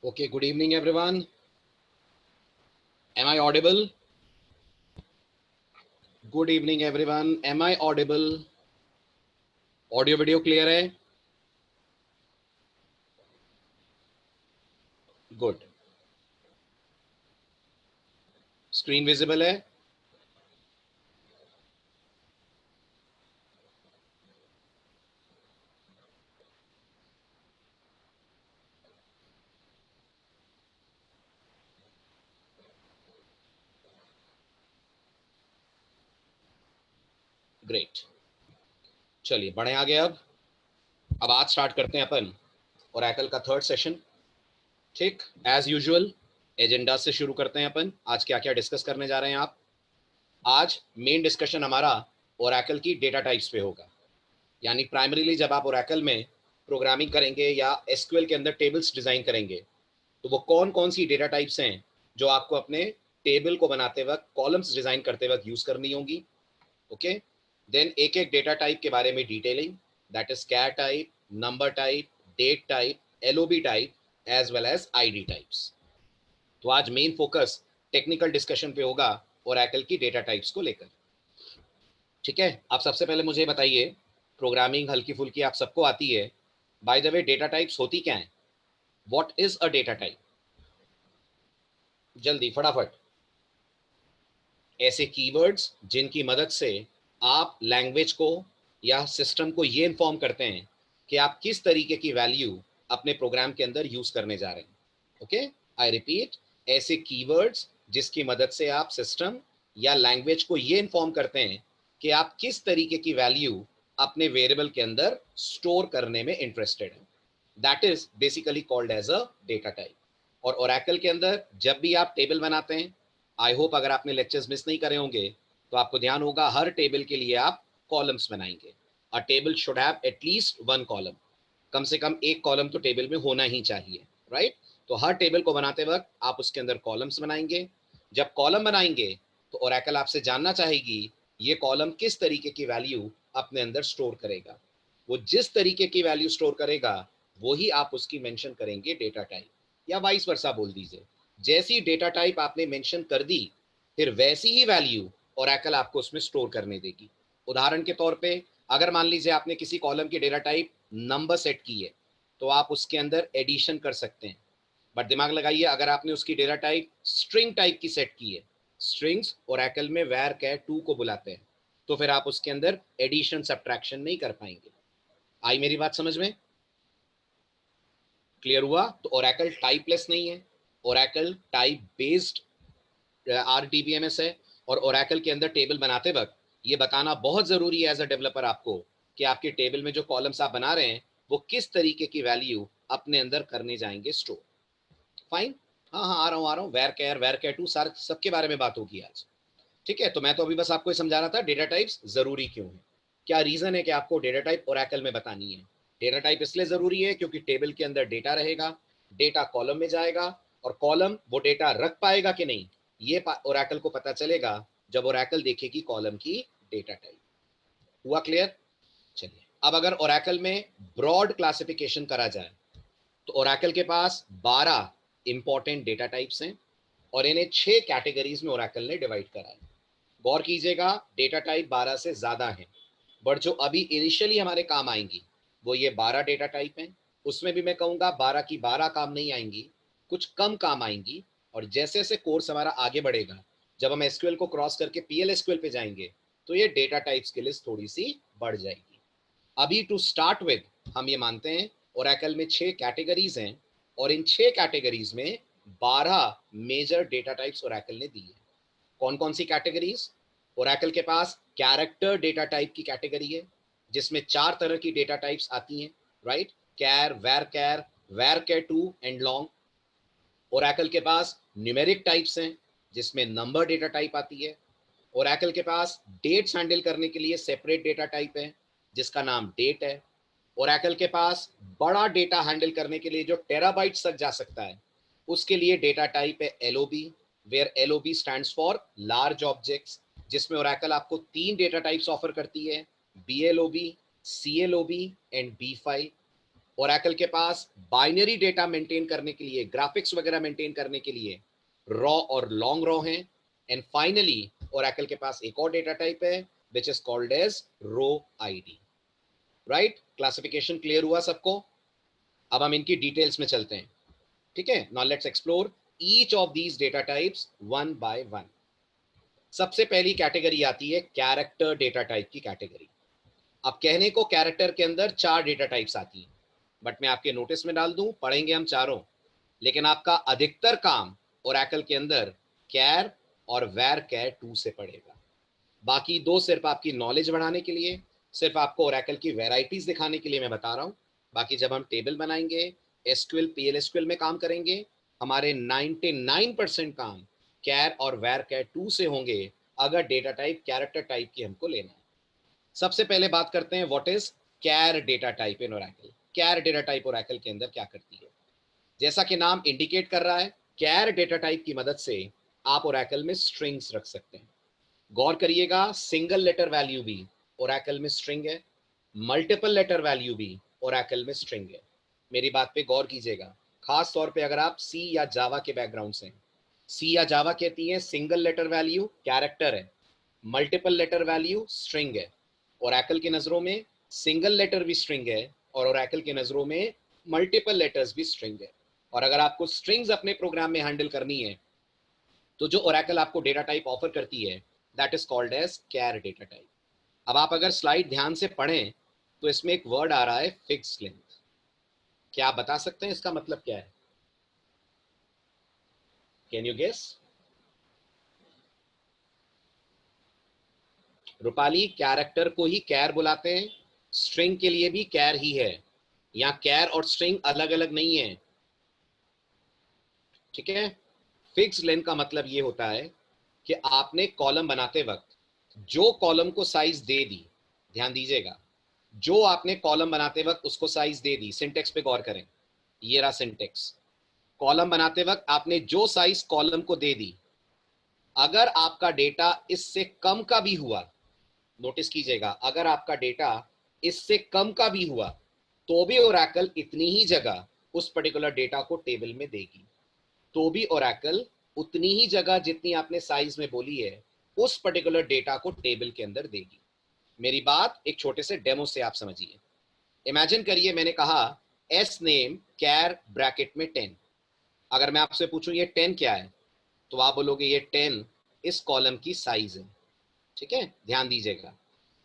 Okay, good evening, everyone. Am I audible? Good evening, everyone. Am I audible? Audio video clear है? Good. Screen visible है? Great, चलिए बढ़े आगे। अब आज स्टार्ट करते हैं अपन ओरेकल का थर्ड सेशन। ठीक, एज यूजुअल एजेंडा से शुरू करते हैं अपन। आज क्या क्या डिस्कस करने जा रहे हैं आप। आज मेन डिस्कशन हमारा ओरेकल की डेटा टाइप्स पे होगा। यानी प्राइमरीली जब आप ओरेकल में प्रोग्रामिंग करेंगे या एसक्यूएल के अंदर टेबल्स डिजाइन करेंगे, तो वो कौन कौन सी डेटा टाइप्स हैं जो आपको अपने टेबल को बनाते वक्त, कॉलम्स डिजाइन करते वक्त यूज करनी होंगी। ओके, देन एक एक डेटा टाइप के बारे में detailing, that is char type, number type, date type, LOB type as well as ID types. तो आज मेन फोकस टेक्निकल डिस्कशन पे होगा ओरेकल की डेटा टाइप्स को लेकर। ठीक है, आप सबसे पहले मुझे बताइए, प्रोग्रामिंग हल्की फुल्की आप सबको आती है, by the way data types होती क्या है? What is a data type? जल्दी फटाफट। ऐसे कीवर्ड्स जिनकी मदद से आप लैंग्वेज को या सिस्टम को ये इन्फॉर्म करते हैं कि आप किस तरीके की वैल्यू अपने प्रोग्राम के अंदर यूज करने जा रहे हैं। ओके, आई रिपीट, ऐसे कीवर्ड्स जिसकी मदद से आप सिस्टम या लैंग्वेज को ये इन्फॉर्म करते हैं कि आप किस तरीके की वैल्यू अपने वेरिएबल के अंदर स्टोर करने में इंटरेस्टेड हैं। That is basically called as a data type. और ओरेकल के अंदर जब भी आप टेबल बनाते हैं, आई होप अगर आपने लेक्चर्स मिस नहीं करे होंगे तो आपको ध्यान होगा, हर टेबल के लिए आप कॉलम्स बनाएंगे। A table should have at least one column, कम से कम एक कॉलम तो टेबल में होना ही चाहिए, राइट? तो हर टेबल को बनाते वक्त आप उसके अंदर कॉलम्स बनाएंगे। जब कॉलम बनाएंगे तो ओरेकल आपसे जानना चाहेगी ये कॉलम किस तरीके की वैल्यू अपने अंदर स्टोर करेगा। वो जिस तरीके की वैल्यू स्टोर करेगा वो ही आप उसकी मेंशन करेंगे डेटा टाइप, या वाइस वर्सा बोल दीजिए। जैसी डेटा टाइप आपने मेंशन कर दी, फिर वैसी ही वैल्यू ओरेकल आपको उसमें स्टोर करने देगी। उदाहरण के तौर पे, अगर मान लीजिए आपने किसी कॉलम की डेटा टाइप नंबर सेट की है, तो आप उसके अंदर एडिशन कर सकते हैं। बट दिमाग लगाइए, अगर आपने उसकी डेटा टाइप स्ट्रिंग टाइप की सेट की है, स्ट्रिंग्स ओरेकल में var char 2 को बुलाते हैं, तो फिर आप उसके अंदर एडिशन सब्ट्रैक्शन नहीं कर पाएंगे। आई मेरी बात समझ में? क्लियर हुआ? तो ओरेकल टाइपलेस नहीं है, ओरेकल टाइप बेस्ड RDBMS है। और ओरेकल के अंदर टेबल बनाते वक्त ये बताना बहुत जरूरी है एज अ डेवलपर आपको कि आपके टेबल में जो कॉलम्स आप बना रहे हैं वो किस तरीके की वैल्यू अपने अंदर करने जाएंगे स्टोर। फाइन, हाँ हाँ, आ रहा हूँ, वैर कैर टू सार सबके बारे में बात होगी आज। ठीक है, तो मैं तो अभी बस आपको समझा रहा था डेटा टाइप्स जरूरी क्यों है, क्या रीजन है कि आपको डेटा टाइप ओरेकल में बतानी है। डेटा टाइप इसलिए जरूरी है क्योंकि टेबल के अंदर डेटा रहेगा, डेटा कॉलम में जाएगा, और कॉलम वो डेटा रख पाएगा कि नहीं ये ओरेकल को पता चलेगा जब ओरेकल देखेगी कॉलम की डेटा टाइप। हुआ क्लियर? चलिए, अब अगर ओरेकल में ब्रॉड क्लासिफिकेशन करा जाए तो ओरेकल के पास 12 इंपॉर्टेंट डेटा टाइप्स हैं और इन्हें 6 कैटेगरीज में ओरेकल ने डिवाइड करा है। गौर कीजिएगा, डेटा टाइप 12 से ज्यादा है, बट जो अभी इनिशियली हमारे काम आएंगी वो ये 12 डेटा टाइप हैं। उसमें भी मैं कहूंगा 12 की 12 काम नहीं आएंगी, कुछ कम काम आएंगी। और जैसे जैसे कोर्स हमारा आगे बढ़ेगा, जब हम एसक्यूएल को क्रॉस करके पीएल एसक्यूएल पे जाएंगे, तो ये डेटा टाइप्स की लिस्ट थोड़ी सी बढ़ जाएगी। अभी टू स्टार्ट विद हम ये मानते हैं ओरेकल में 6 कैटेगरीज हैं, और इन 6 कैटेगरीज में 12 मेजर डेटा टाइप्स ओरेकल ने दी है। कौन कौन सी कैटेगरीज? ओरेकल के पास कैरेक्टर डेटा टाइप की कैटेगरी है, जिसमें 4 तरह की डेटा टाइप्स आती हैं, राइट? कैर, वैर कैर टू एंड लॉन्ग। ओरेकल के पास न्यूमेरिक टाइप्स हैं, जिसमें नंबर डेटा टाइप आती है। ओरेकल के पास डेट्स हैंडल करने के लिए सेपरेट डेटा टाइप है, जिसका नाम डेट है। ओरेकल के पास बड़ा डेटा हैंडल करने के लिए जो टेराबाइट्स तक जा सकता है, उसके लिए डेटा टाइप है LOB, where LOB stands for large objects, जिसमें ओरेकल आपको 3 डेटा टाइप्स ऑफर करती है, BLOB, CLOB and B file. Oracle के पास बाइनरी डेटा मेंटेन करने के लिए, ग्राफिक्स वगैरह मेंटेन करने के लिए रॉ और लॉन्ग रॉ हैं। एंड फाइनली ओरेकल के पास एक और डेटा टाइप है which is called as row ID. Right? Classification clear हुआ सबको? अब हम इनकी डिटेल्स में चलते हैं। ठीक है, now let's explore each of these data types one by one. सबसे पहली कैटेगरी आती है कैरेक्टर डेटा टाइप की कैटेगरी। अब कहने को कैरेक्टर के अंदर 4 डेटा टाइप्स आती हैं, बट मैं आपके नोटिस में डाल दूं, पढ़ेंगे हम चारों, लेकिन आपका अधिकतर काम ओरेकल के अंदर कैर और वैर कैर 2 से पड़ेगा। बाकी दो सिर्फ आपकी नॉलेज बढ़ाने के लिए, सिर्फ आपको ओरेकल की वेराइटीज दिखाने के लिए मैं बता रहा हूँ। बाकी जब हम टेबल बनाएंगे, एसक्यूएल पीएलएसक्यूएल में काम करेंगे, हमारे 99% काम कैर और वेर कैर 2 से होंगे, अगर डेटा टाइप कैरेक्टर टाइप की हमको लेना है। सबसे पहले बात करते हैं what is char data type in Oracle. Char data type Oracle के अंदर क्या करती है? जैसा कि नाम इंडिकेट कर रहा है, कैर डेटा टाइप की मदद से आप ओरेकल में स्ट्रिंग्स रख सकते हैं। गौर करिएगा, सिंगल लेटर वैल्यू भी ओरेकल में स्ट्रिंग है, मल्टीपल लेटर वैल्यू भी ओरेकल में स्ट्रिंग है। मेरी बात पे गौर कीजिएगा, खास तौर पे अगर आप सी या जावा के बैकग्राउंड से हैं। सी या जावा कहती है सिंगल लेटर वैल्यू कैरेक्टर है, मल्टीपल लेटर वैल्यू स्ट्रिंग है। ओरेकल की नजरों में सिंगल लेटर भी स्ट्रिंग है और ओरेकल की नजरों में मल्टीपल लेटर्स भी स्ट्रिंग है। और अगर आपको स्ट्रिंग्स अपने प्रोग्राम में हैंडल करनी है, तो जो ओरेकल आपको डेटा टाइप ऑफर करती है, that is called as char data type. अब आप अगर स्लाइड ध्यान से पढ़ें तो इसमें एक वर्ड आ रहा है फिक्स्ड लेंथ। क्या आप बता सकते हैं इसका मतलब क्या है? Can you guess? Rupali, character को ही कैर बुलाते हैं, स्ट्रिंग के लिए भी कैर ही है। यहाँ कैर और स्ट्रिंग अलग अलग नहीं है, ठीक है? फिक्स लेंथ का मतलब ये होता है कि आपने कॉलम बनाते वक्त जो कॉलम को साइज दे दी, ध्यान दीजिएगा, जो आपने कॉलम बनाते वक्त उसको साइज दे दी, सिंटेक्स पे गौर करें, ये रहा सिंटेक्स। कॉलम बनाते वक्त आपने जो साइज कॉलम को दे दी, अगर आपका डेटा इससे कम का भी हुआ, नोटिस कीजिएगा, अगर आपका डेटा इससे कम का भी हुआ, तो भी ओरेकल इतनी ही जगह उस पर्टिकुलर डेटा को टेबल में देगी। तो भी ओरेकल उतनी ही जगह जितनी आपने साइज में बोली है, उस पर्टिकुलर डेटा को टेबल के अंदर देगी। मेरी बात एक छोटे से डेमो से आप समझिए। इमेजिन करिए, मैंने कहा एस नेम कैर ब्रैकेट में 10। अगर मैं आपसे पूछूं ये 10 क्या है, तो आप बोलोगे ये 10 इस कॉलम की साइज है, ठीक है? ध्यान दीजिएगा।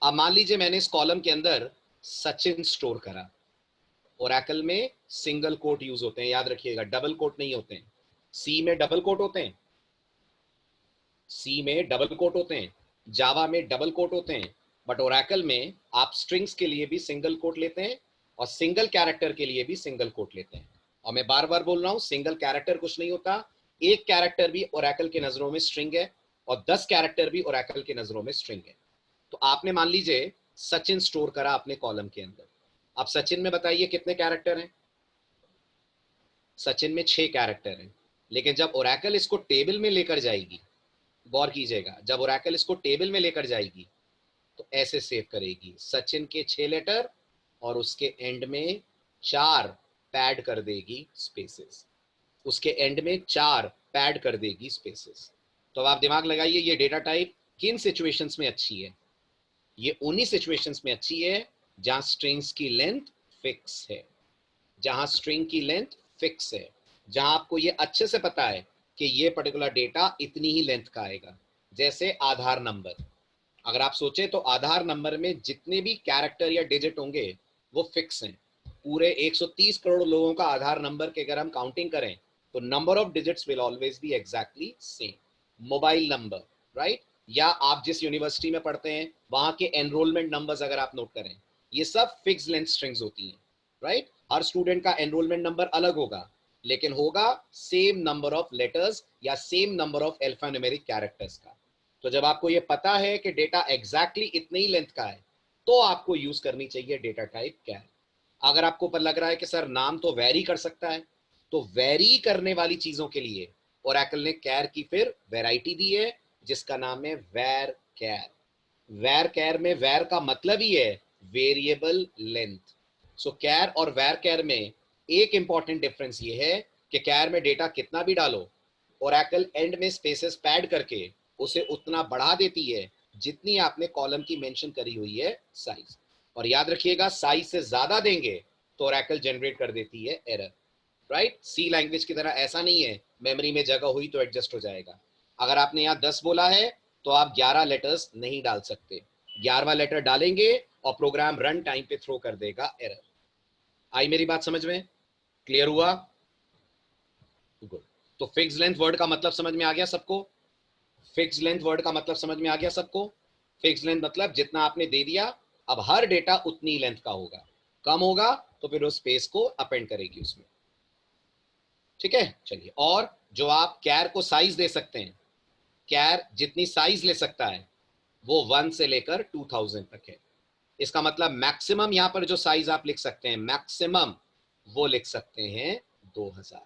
अब मान लीजिए मैंने इस कॉलम के अंदर सचिन स्टोर करा। ओरेकल में सिंगल कोट यूज होते हैं, याद रखिएगा, डबल कोट नहीं होते हैं। सी में डबल कोट होते हैं, सी में डबल कोट होते हैं, जावा में डबल कोट होते हैं, बट ओरेकल में आप स्ट्रिंग्स के लिए भी सिंगल कोट लेते हैं और सिंगल कैरेक्टर के लिए भी सिंगल कोट लेते हैं। और मैं बार बार बोल रहा हूं, सिंगल कैरेक्टर कुछ नहीं होता, एक कैरेक्टर भी ओरेकल के नजरों में स्ट्रिंग है और 10 कैरेक्टर भी ओरेकल के नजरों में स्ट्रिंग है। तो आपने मान लीजिए सचिन स्टोर करा अपने कॉलम के अंदर। अब सचिन में बताइए कितने कैरेक्टर हैं? सचिन में 6 कैरेक्टर हैं। लेकिन जब ओरेकल इसको टेबल में लेकर जाएगी, गौर कीजिएगा, जब ओरेकल इसको टेबल में लेकर जाएगी तो ऐसे सेव करेगी, सचिन के 6 लेटर और उसके एंड में 4 पैड कर देगी स्पेसेस, उसके एंड में 4 पैड कर देगी स्पेसेस। तो अब आप दिमाग लगाइए, ये डेटा टाइप किन सिचुएशंस में अच्छी है? ये उन्हीं सिचुएशंस में अच्छी है जहां स्ट्रिंग्स की लेंथ फिक्स है, जहां स्ट्रिंग की लेंथ फिक्स है, जहां आपको ये अच्छे से पता है कि ये पर्टिकुलर डेटा इतनी ही लेंथ का आएगा। जैसे आधार नंबर, अगर आप सोचे तो आधार नंबर में जितने भी कैरेक्टर या डिजिट होंगे वो फिक्स हैं। पूरे 130 करोड़ लोगों का आधार नंबर के अगर हम काउंटिंग करें तो number of digits will always be exactly same. Mobile number, right, या आप जिस यूनिवर्सिटी में पढ़ते हैं वहां के एनरोलमेंट नंबर्स अगर आप नोट करें, ये सब फिक्स लेंथ स्ट्रिंग्स होती हैं, राइट। हर स्टूडेंट का एनरोलमेंट नंबर अलग होगा, लेकिन होगा सेम नंबर ऑफ लेटर्स या same number of alphanumeric characters का। तो जब आपको ये पता है कि डेटा एग्जैक्टली इतनी ही लेंथ का है, तो आपको यूज करनी चाहिए डेटा टाइप क्या है। अगर आपको पर लग रहा है कि सर नाम तो वेरी कर सकता है, तो वेरी करने वाली चीजों के लिए ओरेकल ने कैर की फिर वैरायटी दी है, जिसका नाम है वैर कैर। वैर कैर में वैर का मतलब ही है वेरिएबल लेंथ। सो कैर और वैर कैर में एक इंपॉर्टेंट डिफरेंस ये है कि कैर में डेटा कितना भी डालो, ओरेकल एंड में स्पेसेस पैड करके उसे उतना बढ़ा देती है जितनी आपने कॉलम की मेंशन करी हुई है साइज। और याद रखिएगा, साइज से ज्यादा देंगे तो ओरेकल जनरेट कर देती है एरर, राइट। सी लैंग्वेज की तरह ऐसा नहीं है मेमोरी में जगह हुई तो एडजस्ट हो जाएगा। अगर आपने यहाँ 10 बोला है तो आप 11 लेटर्स नहीं डाल सकते, 11वां लेटर डालेंगे और प्रोग्राम रन टाइम पे थ्रो कर देगा एरर। आई मेरी बात समझ में? क्लियर हुआ? गुड। तो फिक्स लेंथ वर्ड का मतलब समझ में आ गया सबको? फिक्स लेंथ वर्ड का मतलब समझ में आ गया सबको? फिक्स लेंथ मतलब जितना आपने दे दिया, अब हर डेटा उतनी लेंथ का होगा, कम होगा तो फिर उस स्पेस को अपेंड करेगी उसमें। ठीक है, चलिए। और जो आप कैर को साइज दे सकते हैं, कैर जितनी साइज ले सकता है वो 1 से लेकर 2000 तक है। इसका मतलब मैक्सिमम यहां पर जो साइज आप लिख सकते हैं, मैक्सिमम वो लिख सकते हैं 2000,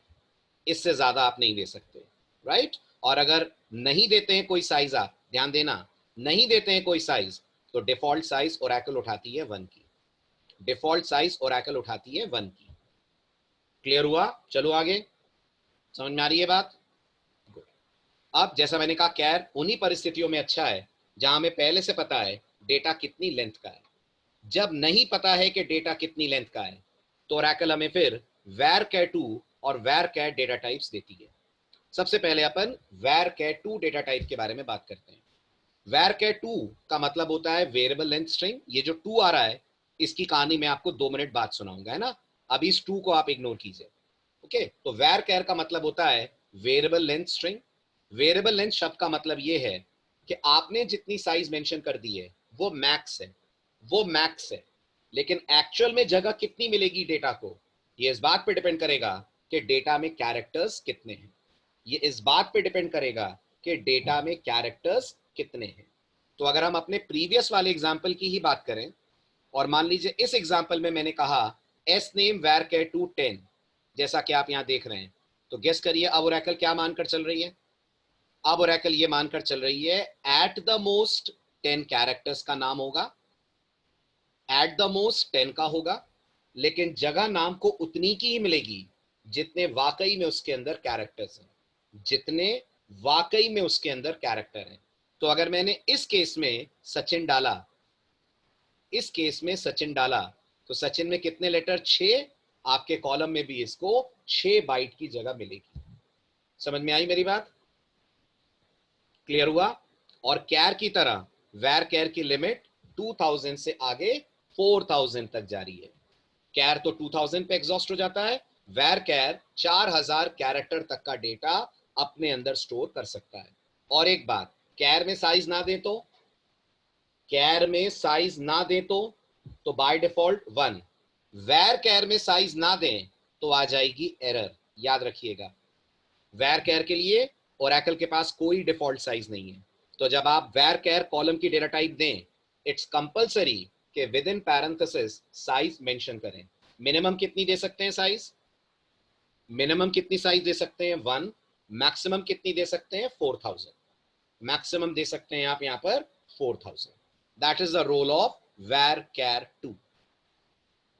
इससे ज्यादा आप नहीं दे सकते, राइट। और अगर नहीं देते हैं कोई साइज, आप ध्यान देना, नहीं देते हैं कोई साइज, तो डिफॉल्ट साइज ओरेकल उठाती है 1 की, डिफॉल्ट साइज ओरेकल उठाती है 1 की। क्लियर हुआ? चलो आगे, समझ में आ रही है बात? Good. अब जैसा मैंने कहा, कैर उन्हीं परिस्थितियों में अच्छा है जहां हमें पहले से पता है डेटा कितनी लेंथ का है। जब नहीं पता है कि डेटा कितनी लेंथ का है, तो ओरेकल हमें फिर varchar2 और varchar डेटा टाइप्स देती है। सबसे पहले अपन varchar2 डेटा टाइप के बारे में बात करते हैं। varchar2 का मतलब होता है वेरिएबल लेंथ स्ट्रिंग। ये जो 2 आ रहा है, इसकी कहानी मैं आपको 2 मिनट बाद सुनाऊंगा, है ना। अभी इस 2 को आप इग्नोर कीजिए, ओके। तो varchar का मतलब होता है variable length string. Variable length शब्द का मतलब ये है कि आपने जितनी साइज मेंशन कर दी है वो मैक्स है, वो मैक्स है, लेकिन एक्चुअल में जगह कितनी मिलेगी डेटा को, ये इस बात पे डिपेंड करेगा कि डेटा में कैरेक्टर्स कितने हैं। ये इस बात पे डिपेंड करेगा कि डेटा में कैरेक्टर्स कितने हैं। तो अगर हम अपने प्रीवियस वाले एग्जाम्पल की ही बात करें, और मान लीजिए इस एग्जाम्पल में मैंने कहा एस नेम varchar2 10, जैसा कि आप यहां देख रहे हैं, तो गेस करिए अब ओरेकल क्या मानकर चल रही है। अब ओरेकल ये मानकर चल रही है एट द मोस्ट 10 कैरेक्टर्स का नाम होगा, एट द मोस्ट 10 का होगा, लेकिन जगह नाम को उतनी की ही मिलेगी जितने वाकई में उसके अंदर कैरेक्टर्स हैं, जितने वाकई में उसके अंदर कैरेक्टर हैं। तो अगर मैंने इस केस में सचिन डाला, इस केस में सचिन डाला, तो सचिन में कितने लेटर? 6। आपके कॉलम में भी इसको 6 बाइट की जगह मिलेगी। समझ में आई मेरी बात? क्लियर हुआ? और कैर की तरह varchar की लिमिट 2000 से आगे 4000 तक जारी है। कैर तो 2000 पे एग्जॉस्ट हो जाता है, varchar 4000 कैरेक्टर तक का डेटा अपने अंदर स्टोर कर सकता है। और एक बात, कैर में साइज ना दे तो, कैर में साइज ना दे तो बाय डिफॉल्ट 1। varchar में साइज ना दें तो आ जाएगी एरर, याद रखिएगा। varchar के लिए ओरेकल के पास कोई डिफॉल्ट साइज नहीं है। तो जब आप varchar कॉलम की डेटा टाइप दें, इट्स कंपलसरी कि with in parenthesis size mention करें। मिनिमम कितनी दे सकते हैं साइज? मिनिमम कितनी साइज दे सकते हैं? 1। मैक्सिमम कितनी दे सकते हैं? 4000। मैक्सिमम दे सकते हैं आप यहां पर 4000। That is the role of varchar2।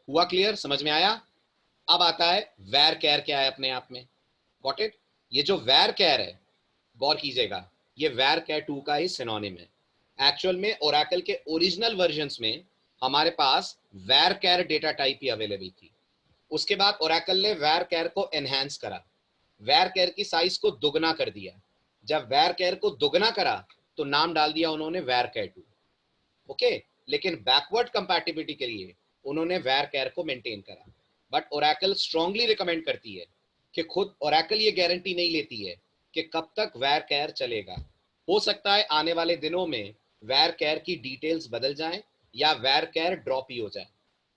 हुआ क्लियर? समझ में आया? अब आता है varchar क्या है अपने आप में। Got it? ये जो varchar है, गौर कीजिएगा, ये varchar2 का ही सिनोनिम है। एक्चुअल में ओरेकल के ओरिजिनल वर्जन्स में हमारे पास varchar डेटा टाइप ही अवेलेबल थी। उसके बाद ओरेकल ने varchar को एनहांस करा, varchar की साइज को दुगना कर दिया। जब varchar को दुगना करा तो नाम डाल दिया उन्होंने varchar2, ओके। लेकिन बैकवर्ड कंपैटिबिलिटी के लिए उन्होंने varchar को मेंटेन करा। बट ओरेकल स्ट्रांगली रिकमेंड करती है कि खुद ओरेकल ये गारंटी नहीं लेती है कि कब तक varchar चलेगा। हो सकता है आने वाले दिनों में varchar की डिटेल्स बदल जाएं या varchar ड्रॉप ही हो जाए।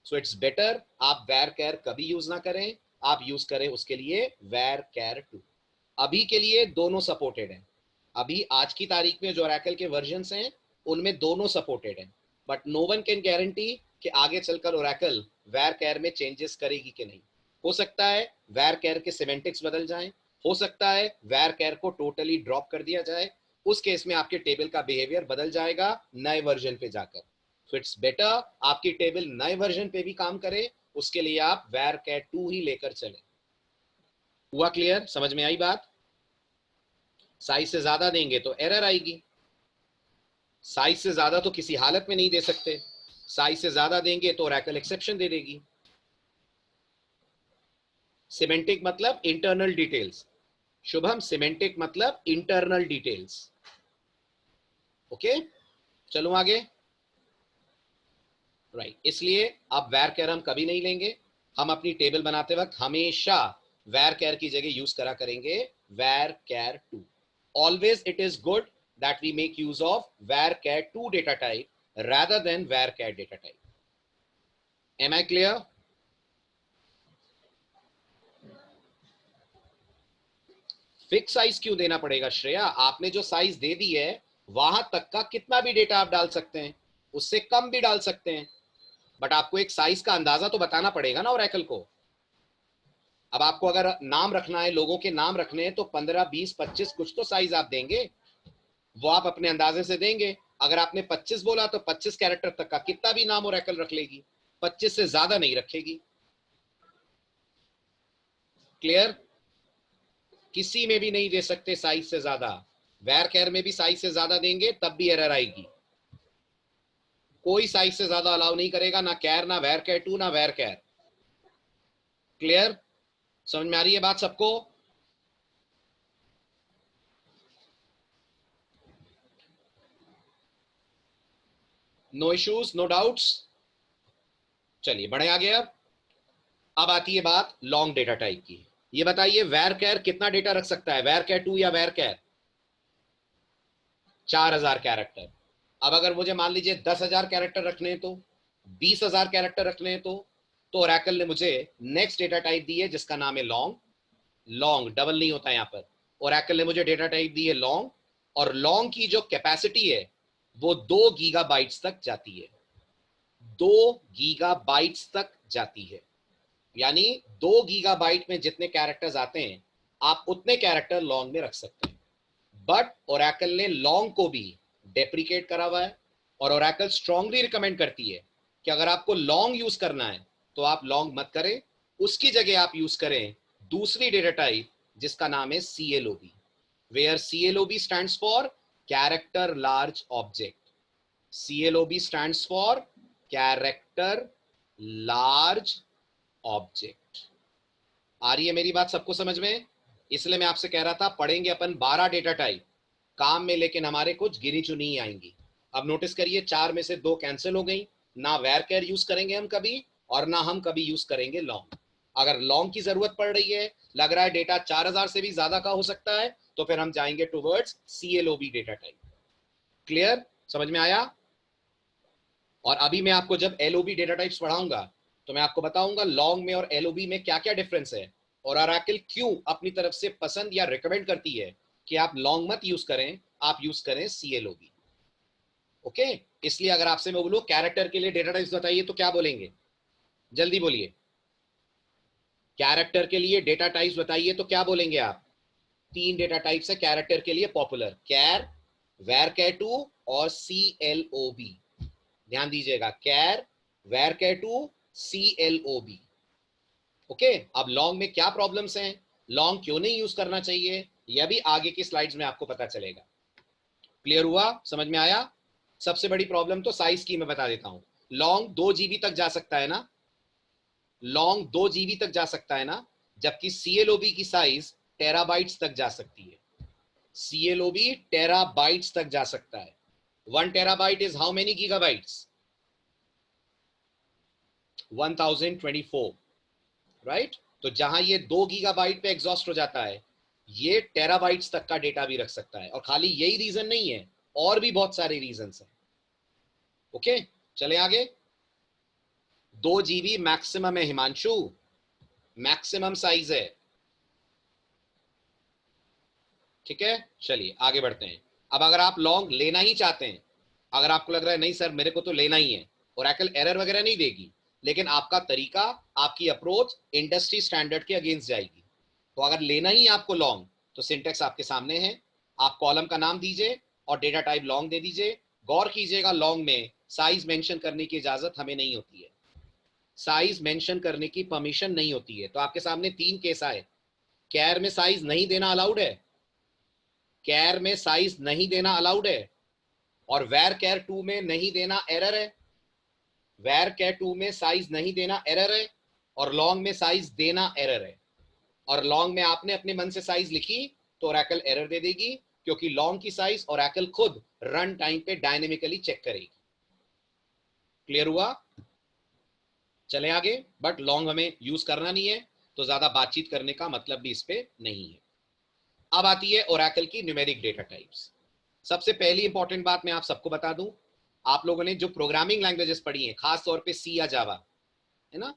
सो इट्स बेटर आप varchar कभी यूज ना करें, आप यूज करें उसके लिए varchar2। अभी के लिए दोनों सपोर्टेड हैं। अभी आज की तारीख में जो ओरेकल के वर्जन्स हैं उनमें दोनों सपोर्टेड हैं। But no one can guarantee कि आगे चलकर ओरेकल varchar में चेंजेस करेगी कि नहीं। हो सकता है varchar के सिमेंटिक्स बदल जाएं, हो सकता है varchar को टोटली ड्रॉप कर दिया जाए। उस केस में आपके टेबल का बिहेवियर बदल जाएगा नए वर्जन पे जाकर। सो इट्स बेटर आपकी टेबल नए वर्जन पे भी काम करे, उसके लिए आप varchar2 ही लेकर चले। हुआ क्लियर? समझ में आई बात? साइज से ज्यादा देंगे तो एरर आएगी। साइज से ज्यादा तो किसी हालत में नहीं दे सकते, साइज से ज्यादा देंगे तो ओरेकल एक्सेप्शन दे देगी। सिमेंटिक मतलब इंटरनल डिटेल्स। शुभम, सिमेंटिक मतलब इंटरनल डिटेल्स, ओके। चलो आगे, राइट। इसलिए अब varchar हम कभी नहीं लेंगे। हम अपनी टेबल बनाते वक्त हमेशा varchar की जगह यूज करा करेंगे varchar2। Always it is good that we make use of varchar2 data type rather than varchar data type. Am I clear? Fix size क्यों देना पड़ेगा श्रेया? आपने जो साइज दे दी है वहां तक का कितना भी डेटा आप डाल सकते हैं, उससे कम भी डाल सकते हैं, बट आपको एक साइज का अंदाजा तो बताना पड़ेगा ना ओरेकल को। अब आपको अगर नाम रखना है, लोगों के नाम रखने हैं, तो 15, 20, 25 कुछ तो साइज आप देंगे, वो आप अपने अंदाजे से देंगे। अगर आपने 25 बोला तो 25 कैरेक्टर तक का कितना भी नाम ओरेकल रख लेगी, 25 से ज्यादा नहीं रखेगी। क्लियर? किसी में भी नहीं दे सकते साइज से ज्यादा। वैरकैर में भी साइज से ज्यादा देंगे तब भी एरर आएगी। कोई साइज से ज्यादा अलाउ नहीं करेगा, ना कैर, ना वैरकैर2, ना वैरकैर। क्लियर? समझ में आ रही है बात सबको? No issues, no doubts. चलिए बढ़े आगे। अब आती है बात लॉन्ग डेटा टाइप की। ये बताइए वैरकैर कितना डेटा रख सकता है, वैरकैर2 या वैरकैर? 4000 कैरेक्टर। अब अगर मुझे मान लीजिए 10,000 कैरेक्टर रखने हैं, तो 20,000 कैरेक्टर रखने हैं, तो ओरेकल ने मुझे नेक्स्ट डेटा टाइप दी है जिसका नाम है लॉन्ग। लॉन्ग डबल नहीं होता यहां पर। ओरेकल ने मुझे डेटा टाइप दी है लॉन्ग, और लॉन्ग की जो कैपेसिटी है वो 2 गीगाबाइट्स तक जाती है। 2 गीगाबाइट्स तक जाती है, यानी 2 गीगाबाइट में जितने कैरेक्टर्स आते हैं आप उतने कैरेक्टर लॉन्ग में रख सकते हैं। बट ओरेकल ने लॉन्ग को भी डेप्रिकेट करा हुआ है, और ओरेकल स्ट्रांगली रिकमेंड करती है कि अगर आपको लॉन्ग यूज करना है तो आप लॉन्ग मत करें, उसकी जगह आप यूज करें दूसरी डेटा टाइप जिसका नाम है CLOB, where CLOB stands for character large object. CLOB stands for character large object. आ रही है मेरी बात सबको समझ में? इसलिए मैं आपसे कह रहा था पढ़ेंगे अपन 12 डेटा टाइप काम में, लेकिन हमारे कुछ गिनी चुनी ही आएंगी। अब नोटिस करिए 4 में से 2 कैंसिल हो गई। ना वैरकैर यूज करेंगे हम कभी, और ना हम कभी यूज करेंगे लॉन्ग। अगर लॉन्ग की जरूरत पड़ रही है, लग रहा है डेटा 4000 से भी ज्यादा का हो सकता है, तो फिर हम जाएंगे towards CLOB data type. Clear? समझ में आया? और अभी मैं आपको जब LOB डेटा टाइप्स पढ़ाऊंगा तो मैं आपको बताऊंगा लॉन्ग में और LOB में क्या क्या डिफरेंस है, और ओरेकल क्यों अपनी तरफ से पसंद या रिकमेंड करती है कि आप लॉन्ग मत यूज करें, आप यूज करें CLOB। ओके? इसलिए अगर आपसे मैं बोलूं कैरेक्टर के लिए डेटा टाइप्स बताइए तो क्या बोलेंगे? जल्दी बोलिए। कैरेक्टर के लिए डेटा टाइप्स बताइए तो क्या बोलेंगे आप? 3 डेटा टाइप्स है कैरेक्टर के लिए पॉपुलर, कैर, वैरकैर2 और CLOB। ध्यान दीजिएगा, कैर, वैरकैर2, CLOB। ओके? अब लॉन्ग में क्या प्रॉब्लम्स हैं, लॉन्ग क्यों नहीं यूज करना चाहिए, यह भी आगे की स्लाइड्स में आपको पता चलेगा। क्लियर हुआ? समझ में आया? सबसे बड़ी प्रॉब्लम तो साइज की मैं बता देता हूं। लॉन्ग 2 GB तक जा सकता है ना, लॉन्ग 2 GB तक जा सकता है ना, जबकि CLOB की साइज टेराबाइट्स तक जा सकती है। CLOB टेराबाइट्स तक जा सकता है। 1 terabyte is how many gigabytes? 1024, right? तो जहां ये 2 गीगाबाइट पे एग्जॉस्ट हो जाता है, ये टेराबाइट्स तक का डेटा भी रख सकता है। और खाली यही रीजन नहीं है, और भी बहुत सारे रीजन हैं। ओके, चले आगे। 2 GB मैक्सिमम है हिमांशु, मैक्सिमम साइज है। ठीक है, चलिए आगे बढ़ते हैं। अब अगर आप लॉन्ग लेना ही चाहते हैं, अगर आपको लग रहा है नहीं सर मेरे को तो लेना ही है, ओरेकल एरर वगैरह नहीं देगी, लेकिन आपका तरीका, आपकी अप्रोच इंडस्ट्री स्टैंडर्ड के अगेंस्ट जाएगी, तो अगर लेना ही आपको लॉन्ग, तो सिंटेक्स आपके सामने है। आप कॉलम का नाम दीजिए और डेटा टाइप लॉन्ग दे दीजिए। गौर कीजिएगा, लॉन्ग में साइज मेंशन करने की इजाजत हमें नहीं होती है, साइज मेंशन करने की परमिशन नहीं होती है। तो आपके सामने 3 केस आए। कैर में साइज नहीं देना अलाउड है, कैर में साइज नहीं देना अलाउड है, और वैरकैर2 में नहीं देना एरर है। वैरकैर2 में साइज नहीं देना एरर है, और लॉन्ग में साइज देना एरर है। और लॉन्ग में आपने अपने मन से साइज लिखी तो ओरेकल एरर दे देगी, क्योंकि लॉन्ग की साइज ओरेकल खुद रन टाइम पे डायनेमिकली चेक करेगी। क्लियर हुआ? चले आगे। बट लॉन्ग हमें यूज करना नहीं है, तो ज्यादा बातचीत करने का मतलब भी इस पे नहीं है। अब आती है ओरेकल की न्यूमेरिक डेटा टाइप्स। सबसे पहली इंपॉर्टेंट बात मैं आप सबको बता दूं, आप लोगों ने जो प्रोग्रामिंग लैंग्वेजेस पढ़ी हैं, खास तौर पे सी या जावा, है ना,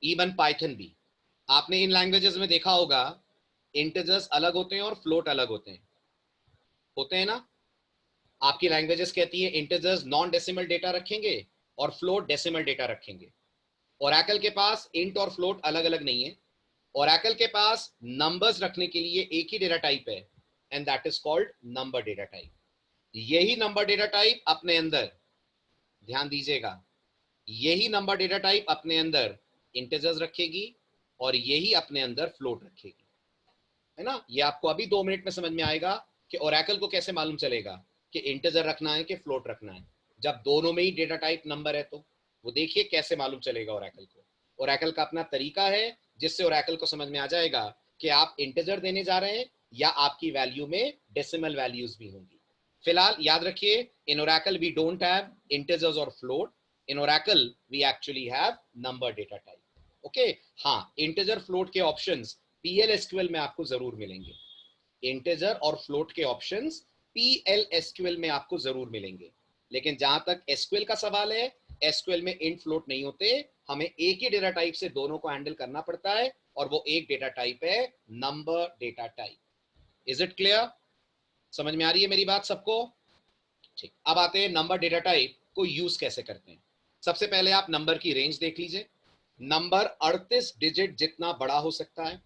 इवन पाइथन भी, आपने इन लैंग्वेजेस में देखा होगा इंटीजर्स अलग होते हैं और फ्लोट अलग होते हैं ना। आपकी लैंग्वेजेस कहती है इंटीजर्स नॉन डेसिमल डेटा रखेंगे और फ्लोट डेसिमल डेटा रखेंगे। ओरेकल के पास इंट और फ्लोट अलग अलग नहीं है। ओरेकल के पास नंबर्स रखने के लिए एक ही डेटा टाइप है, and that is called number data type. यही नंबर डेटा टाइप अपने अंदर, ध्यान दीजिएगा, यही नंबर डेटा टाइप अपने अंदर इंटीजर्स रखेगी और यही अपने अंदर फ्लोट रखेगी, है ना। ये आपको अभी 2 मिनट में समझ में आएगा कि ओरेकल को कैसे मालूम चलेगा कि इंटीजर रखना है कि फ्लोट रखना है। जब दोनों में ही डेटा टाइप नंबर है तो वो देखिए कैसे मालूम चलेगा ओरेकल को। ओरेकल का अपना तरीका है जिससे ओरेकल को समझ में आ जाएगा कि आप इंटीजर देने जा रहे हैं या आपकी वैल्यू में डेसिमल वैल्यूज भी होंगी। फिलहाल याद रखिए, in Oracle we don't have integers और float, in Oracle we actually have number data type. Okay, हाँ, इंटीजर फ्लोट के ऑप्शंस PL/SQL में आपको जरूर मिलेंगे। इंटीजर और फ्लोट के ऑप्शंस PL/SQL में आपको जरूर मिलेंगे, लेकिन जहां तक SQL का सवाल है, SQL में इंट फ्लोट नहीं होते। हमें एक ही डेटा टाइप से दोनों को हैंडल करना पड़ता है और वो एक डेटा टाइप है number data type. Is it clear? समझ में आ रही है मेरी बात सबको? ठीक, अब आते हैं नंबर डेटा टाइप को यूज कैसे करते हैं। सबसे पहले आप नंबर की रेंज देख लीजिए। नंबर 38 डिजिट जितना बड़ा हो सकता है,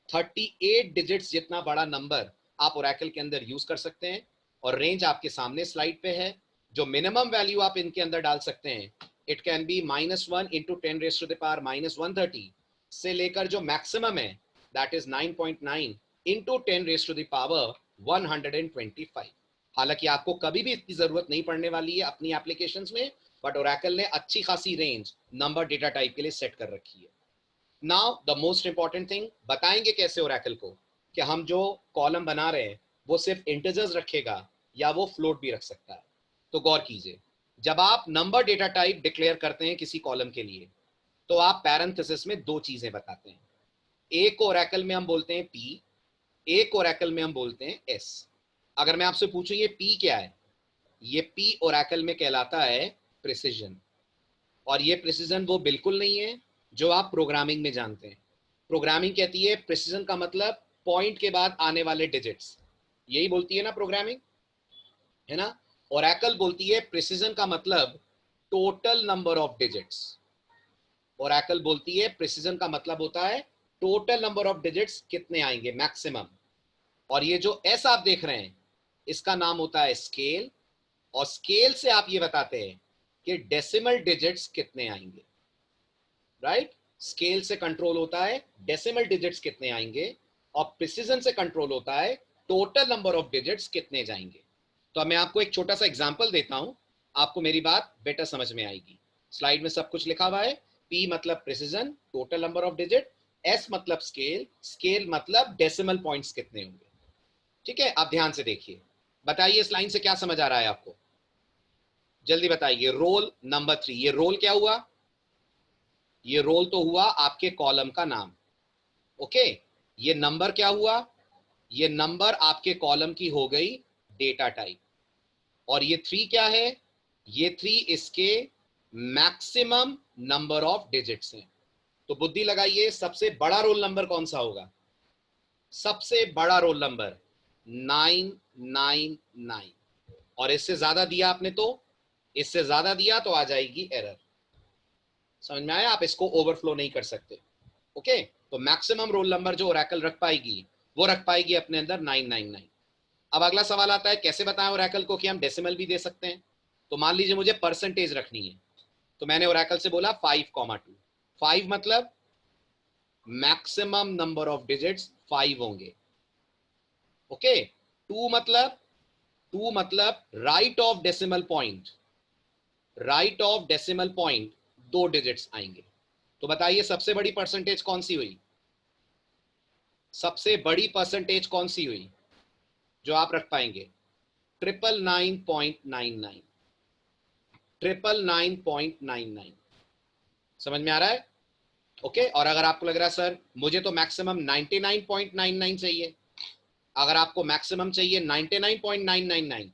38 डिजिट्स जितना बड़ा नंबर आप ओरेकल के अंदर यूज कर सकते हैं, और रेंज आपके सामने स्लाइड पे है। जो मिनिमम वैल्यू आप इनके अंदर डाल सकते हैं, इट कैन बी -1 इंटू 10⁻⁻⁻130 से लेकर जो मैक्सिमम है दैट इज 9.9 इंटू 10⁻125। हालांकि आपको कभी भी इतनी जरूरत नहीं पड़ने वाली है अपनी एप्लीकेशंस में, बट ओरेकल ने अच्छी खासी रेंज नंबर डेटा टाइप के लिए सेट कर रखी है। Now the most important thing, बताएंगे कैसे ओरेकल को कि हम जो कॉलम बना रहे हैं वो सिर्फ इंटीजर्स रखेगा या वो फ्लोट भी रख सकता है। तो गौर कीजिए, जब आप नंबर डेटा टाइप डिक्लेयर करते हैं किसी कॉलम के लिए, तो आप पैरेंथेसिस में दो चीजें बताते हैं। एक ओरेकल में हम बोलते हैं P, एक ओरेकल में हम बोलते हैं S। अगर मैं आपसे पूछूं ये P क्या है, ये P ओरेकल में कहलाता है प्रिसिजन। और ये प्रिसिजन वो बिल्कुल नहीं है जो आप प्रोग्रामिंग में जानते हैं। प्रोग्रामिंग कहती है प्रिसिजन का मतलब पॉइंट के बाद आने वाले डिजिट्स, यही बोलती है ना प्रोग्रामिंग, है ना। ओरेकल बोलती है प्रिसिजन का मतलब total number of digits. Oracle बोलती है प्रिसिजन का मतलब होता है टोटल नंबर ऑफ डिजिट्स कितने आएंगे, मैक्सिमम। और ये जो एस आप देख रहे हैं, इसका नाम होता है स्केल, और स्केल से आप ये बताते हैं कि डेसिमल डिजिट्स कितने आएंगे, राइट। स्केल से कंट्रोल होता है डेसिमल डिजिट्स कितने आएंगे, और प्रिसिजन से कंट्रोल होता है टोटल नंबर ऑफ डिजिट्स कितने जाएंगे। तो अब मैं आपको एक छोटा सा एग्जांपल देता हूं, आपको मेरी बात बेटर समझ में आएगी। स्लाइड में सब कुछ लिखा हुआ है। P मतलब precision, total number of digit, S मतलब स्केल, स्केल मतलब डेसिमल पॉइंट्स कितने होंगे। ठीक है, आप ध्यान से देखिए, बताइए इस लाइन से क्या समझ आ रहा है आपको, जल्दी बताइए। रोल नंबर 3, ये रोल क्या हुआ? ये रोल तो हुआ आपके कॉलम का नाम, ओके। ये नंबर क्या हुआ? ये नंबर आपके कॉलम की हो गई डेटा टाइप। और ये 3 क्या है? ये 3 इसके मैक्सिमम नंबर ऑफ डिजिट्स हैं। तो बुद्धि लगाइए, सबसे बड़ा रोल नंबर कौन सा होगा? सबसे बड़ा रोल नंबर 999। और इससे ज्यादा दिया आपने तो, इससे ज्यादा दिया तो आ जाएगी एरर। समझ में आया? आप इसको ओवरफ्लो नहीं कर सकते, ओके। तो मैक्सिमम रोल नंबर जो ओरेकल रख पाएगी वो रख पाएगी अपने अंदर 999। अब अगला सवाल आता है, कैसे बताएं ओरेकल को कि हम डेसिमल भी दे सकते हैं। तो मान लीजिए मुझे परसेंटेज रखनी है, तो मैंने ओरेकल से बोला 5,2। 5 मतलब मैक्सिमम नंबर ऑफ डिजिट्स 5 होंगे, ओके। 2 मतलब, 2 मतलब right of decimal point, right of decimal point 2 digits आएंगे। तो बताइए सबसे बड़ी परसेंटेज कौन सी हुई? सबसे बड़ी परसेंटेज कौन सी हुई जो आप रख पाएंगे? 999.99, 999.99। समझ में आ रहा है? ओके। और अगर आपको लग रहा है सर मुझे तो मैक्सिमम 99.99 चाहिए, अगर आपको मैक्सिमम चाहिए 99.999,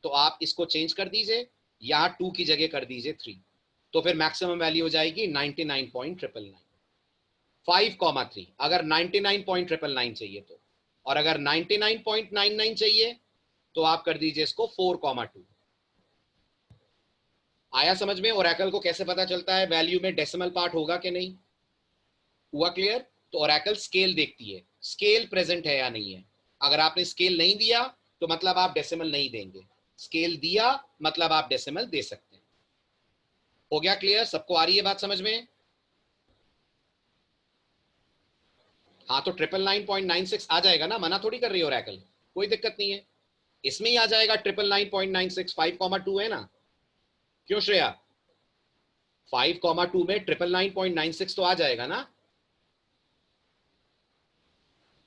तो आप इसको चेंज कर दीजिए, यहाँ 2 की जगह कर दीजिए 3, तो फिर मैक्सिमम वैल्यू हो जाएगी 99.999। 5,3 अगर 99.999 चाहिए तो, और अगर 99.99 चाहिए तो आप कर दीजिए इसको 4,2। आया समझ में ओरेकल को कैसे पता चलता है वैल्यू में डेसिमल पार्ट होगा कि नहीं? हुआ क्लियर? तो ओरेकल स्केल देखती है, स्केल प्रेजेंट है या नहीं है। अगर आपने स्केल नहीं दिया तो मतलब आप डेसिमल नहीं देंगे, स्केल दिया मतलब आप डेसिमल दे सकते हैं। हो गया क्लियर? सबको आ रही है बात समझ में? हाँ, तो 999.96 आ जाएगा ना, मना थोड़ी कर रही है ओरेकल, कोई दिक्कत नहीं है, इसमें ही आ जाएगा 999.96। 5,2 है ना, क्यों श्रेया? 5,2 में 999.96 तो आ जाएगा ना,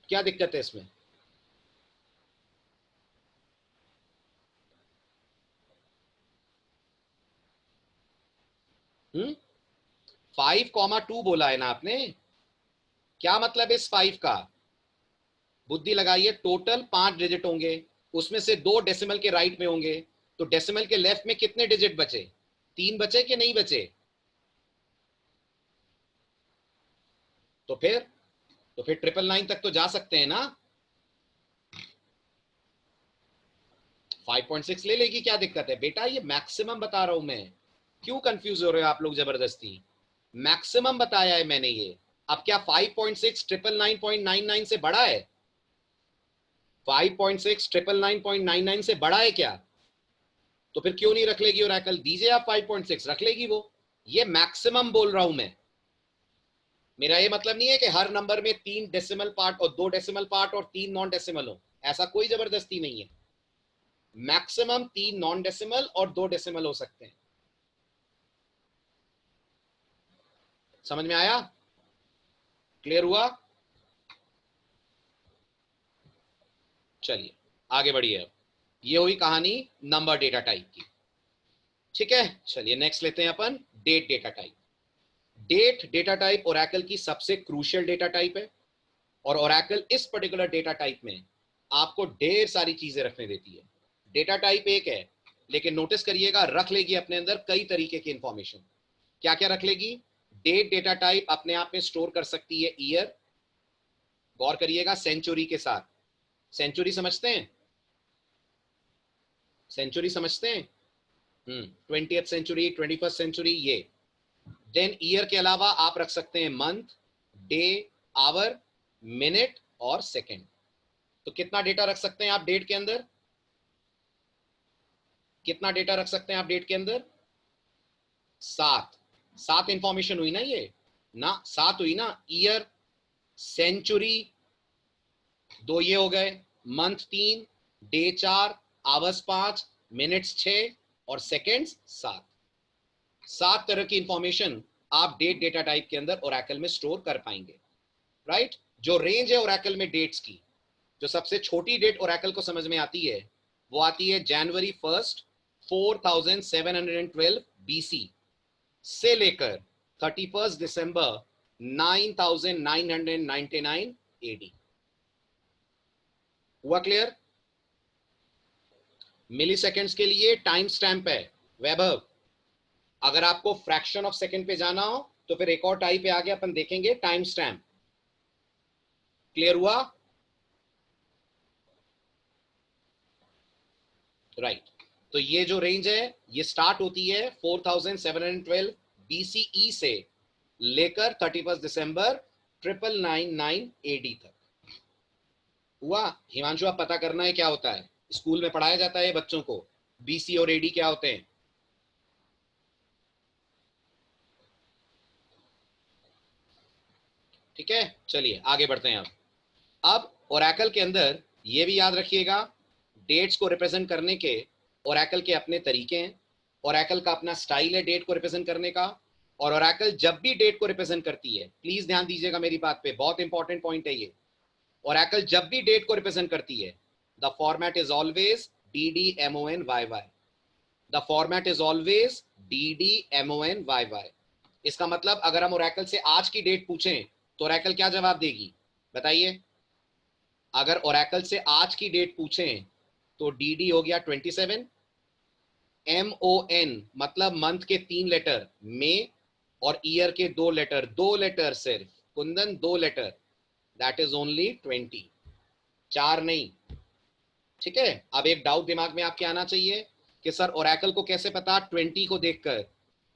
क्या दिक्कत है इसमें? हम्म, 5,2 बोला है ना आपने, क्या मतलब इस 5 का? बुद्धि लगाइए, टोटल 5 डिजिट होंगे, उसमें से 2 डेसिमल के राइट में होंगे, तो डेसिमल के लेफ्ट में कितने डिजिट बचे? 3 बचे कि नहीं बचे? तो फिर 999 तक तो जा सकते हैं ना, 5.6 ले लेगी, क्या दिक्कत है बेटा? ये मैक्सिमम बता रहा हूं मैं, क्यों कंफ्यूज हो रहे हो आप लोग जबरदस्ती? मैक्सिमम बताया है मैंने ये। अब क्या 5.6 999.99 से बड़ा है? 5.6 999.99 से बड़ा है क्या? तो फिर क्यों नहीं रख लेगी ओरेकल? दीजिए आप 5.6, रख लेगी वो। ये मैक्सिमम बोल रहा हूं मैं, मेरा ये मतलब नहीं है कि हर नंबर में 3 डेसिमल पार्ट और 2 डेसिमल पार्ट और 3 नॉन डेसिमल हो, ऐसा कोई जबरदस्ती नहीं है। मैक्सिमम 3 नॉन डेसिमल और 2 डेसिमल हो सकते हैं। समझ में आया? क्लियर हुआ? चलिए आगे बढ़िए। ये हुई कहानी नंबर डेटा टाइप की, ठीक है। चलिए नेक्स्ट लेते हैं अपन date data type. Date data type Oracle की सबसे क्रूशियल डेटा टाइप है, और ओरेकल इस पर्टिकुलर डेटा टाइप में आपको ढेर सारी चीजें रखने देती है। डेटा टाइप एक है, लेकिन नोटिस करिएगा रख लेगी अपने अंदर कई तरीके की इंफॉर्मेशन। क्या क्या रख लेगी? डेट डेटा टाइप अपने आप में स्टोर कर सकती है ईयर, गौर करिएगा, सेंचुरी के साथ। सेंचुरी समझते हैं? सेंचुरी समझते हैं? 20th सेंचुरी, 21st सेंचुरी, ये। देन ईयर के अलावा आप रख सकते हैं मंथ, डे, आवर, मिनट और सेकेंड। तो कितना डेटा रख सकते हैं आप डेट के अंदर? कितना डेटा रख सकते हैं आप डेट के अंदर? 7। 7 इंफॉर्मेशन हुई ना ये, ना 7 हुई ना। ईयर, सेंचुरी, 2 ये हो गए, मंथ 3, डे 4, आवर्स 5, मिनट्स 6 और सेकेंड्स 7। 7 तरह की इंफॉर्मेशन आप डेट डेटा टाइप के अंदर ओरेकल में स्टोर कर पाएंगे, राइट। जो रेंज है ओरेकल में डेट्स की, जो सबसे छोटी डेट ओरेकल को समझ में आती है वो आती है January 1st 4712 BC से लेकर 31st December 9999 AD। हुआ क्लियर? मिली सेकेंड्स के लिए टाइम स्टैंप है वैभव। अगर आपको फ्रैक्शन ऑफ सेकेंड पे जाना हो तो फिर एक और टाइप पे आगे अपन देखेंगे, टाइम स्टैंप। क्लियर हुआ? राइट। तो ये जो रेंज है ये स्टार्ट होती है 4712 BCE से लेकर 31st December 9999 AD तक। हुआ? हिमांशु आप पता करना है क्या होता है, स्कूल में पढ़ाया जाता है बच्चों को BC और AD क्या होते हैं। ठीक है, चलिए आगे बढ़ते हैं। अब ओरेकल के अंदर ये भी याद रखिएगा, डेट्स को रिप्रेजेंट करने के ओरेकल के अपने तरीके हैं। ओरेकल का अपना स्टाइल है डेट को रिप्रेजेंट करने का, और ओरेकल जब भी डेट को रिप्रेजेंट करती है, प्लीज ध्यान दीजिएगा मेरी बात पे, बहुत इंपॉर्टेंट पॉइंट है ये। ओरेकल जब भी डेट को रिप्रेजेंट करती है, the format is always DDMONYY। The format is always DDMONYY। इसका मतलब अगर हम ओरेकल से आज की डेट पूछें तो ओरेकल क्या जवाब देगी, बताइए? अगर ओरेकल से आज की डेट पूछें तो DD हो गया 27, MON मतलब मंथ के 3 लेटर, मे, और ईयर के 2 लेटर, 2 लेटर सिर्फ Kundan, 2 letter, that is only 20, 4 नहीं। ठीक है, अब एक डाउट दिमाग में आपके आना चाहिए कि सर ओरेकल को कैसे पता 20 को देखकर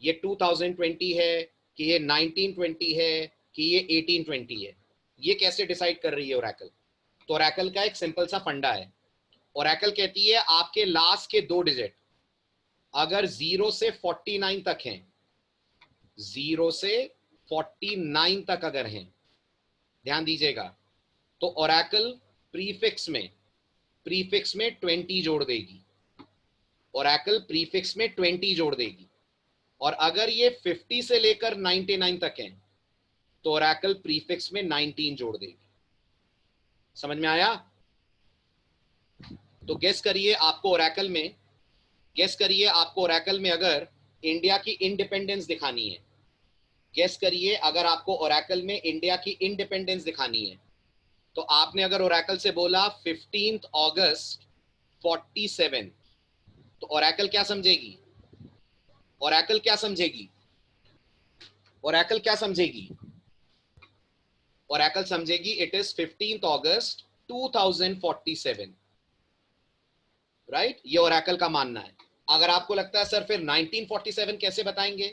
ये 2020 है कि ये 1920 है कि ये 1820 है, ये कैसे डिसाइड कर रही है ओरेकल? तो ओरेकल का एक सिंपल सा फंडा है। ओरेकल कहती है आपके लास्ट के 2 डिजिट अगर 0 से 49 तक हैं, 0 से 49 तक अगर हैं, ध्यान दीजिएगा, तो ओरेकल प्रीफिक्स में 20 जोड़ देगी, ओरेकल प्रीफिक्स में 20 जोड़ देगी। और अगर ये 50 से लेकर 99 तक हैं, तो ओरेकल प्रीफिक्स में 19 जोड़ देगी। समझ में आया? तो गेस करिए आपको ओरेकल में अगर इंडिया की इंडिपेंडेंस दिखानी है, गेस करिए अगर आपको ओरेकल में इंडिया की इंडिपेंडेंस दिखानी है, तो आपने अगर ओरेकल से बोला 15 अगस्त 47, तो ओरेकल क्या समझेगी? ओरेकल क्या समझेगी? ओरेकल समझेगी इट इज 15 अगस्त 2047, राइट? ये ओरेकल का मानना है। अगर आपको लगता है सर फिर 1947 कैसे बताएंगे,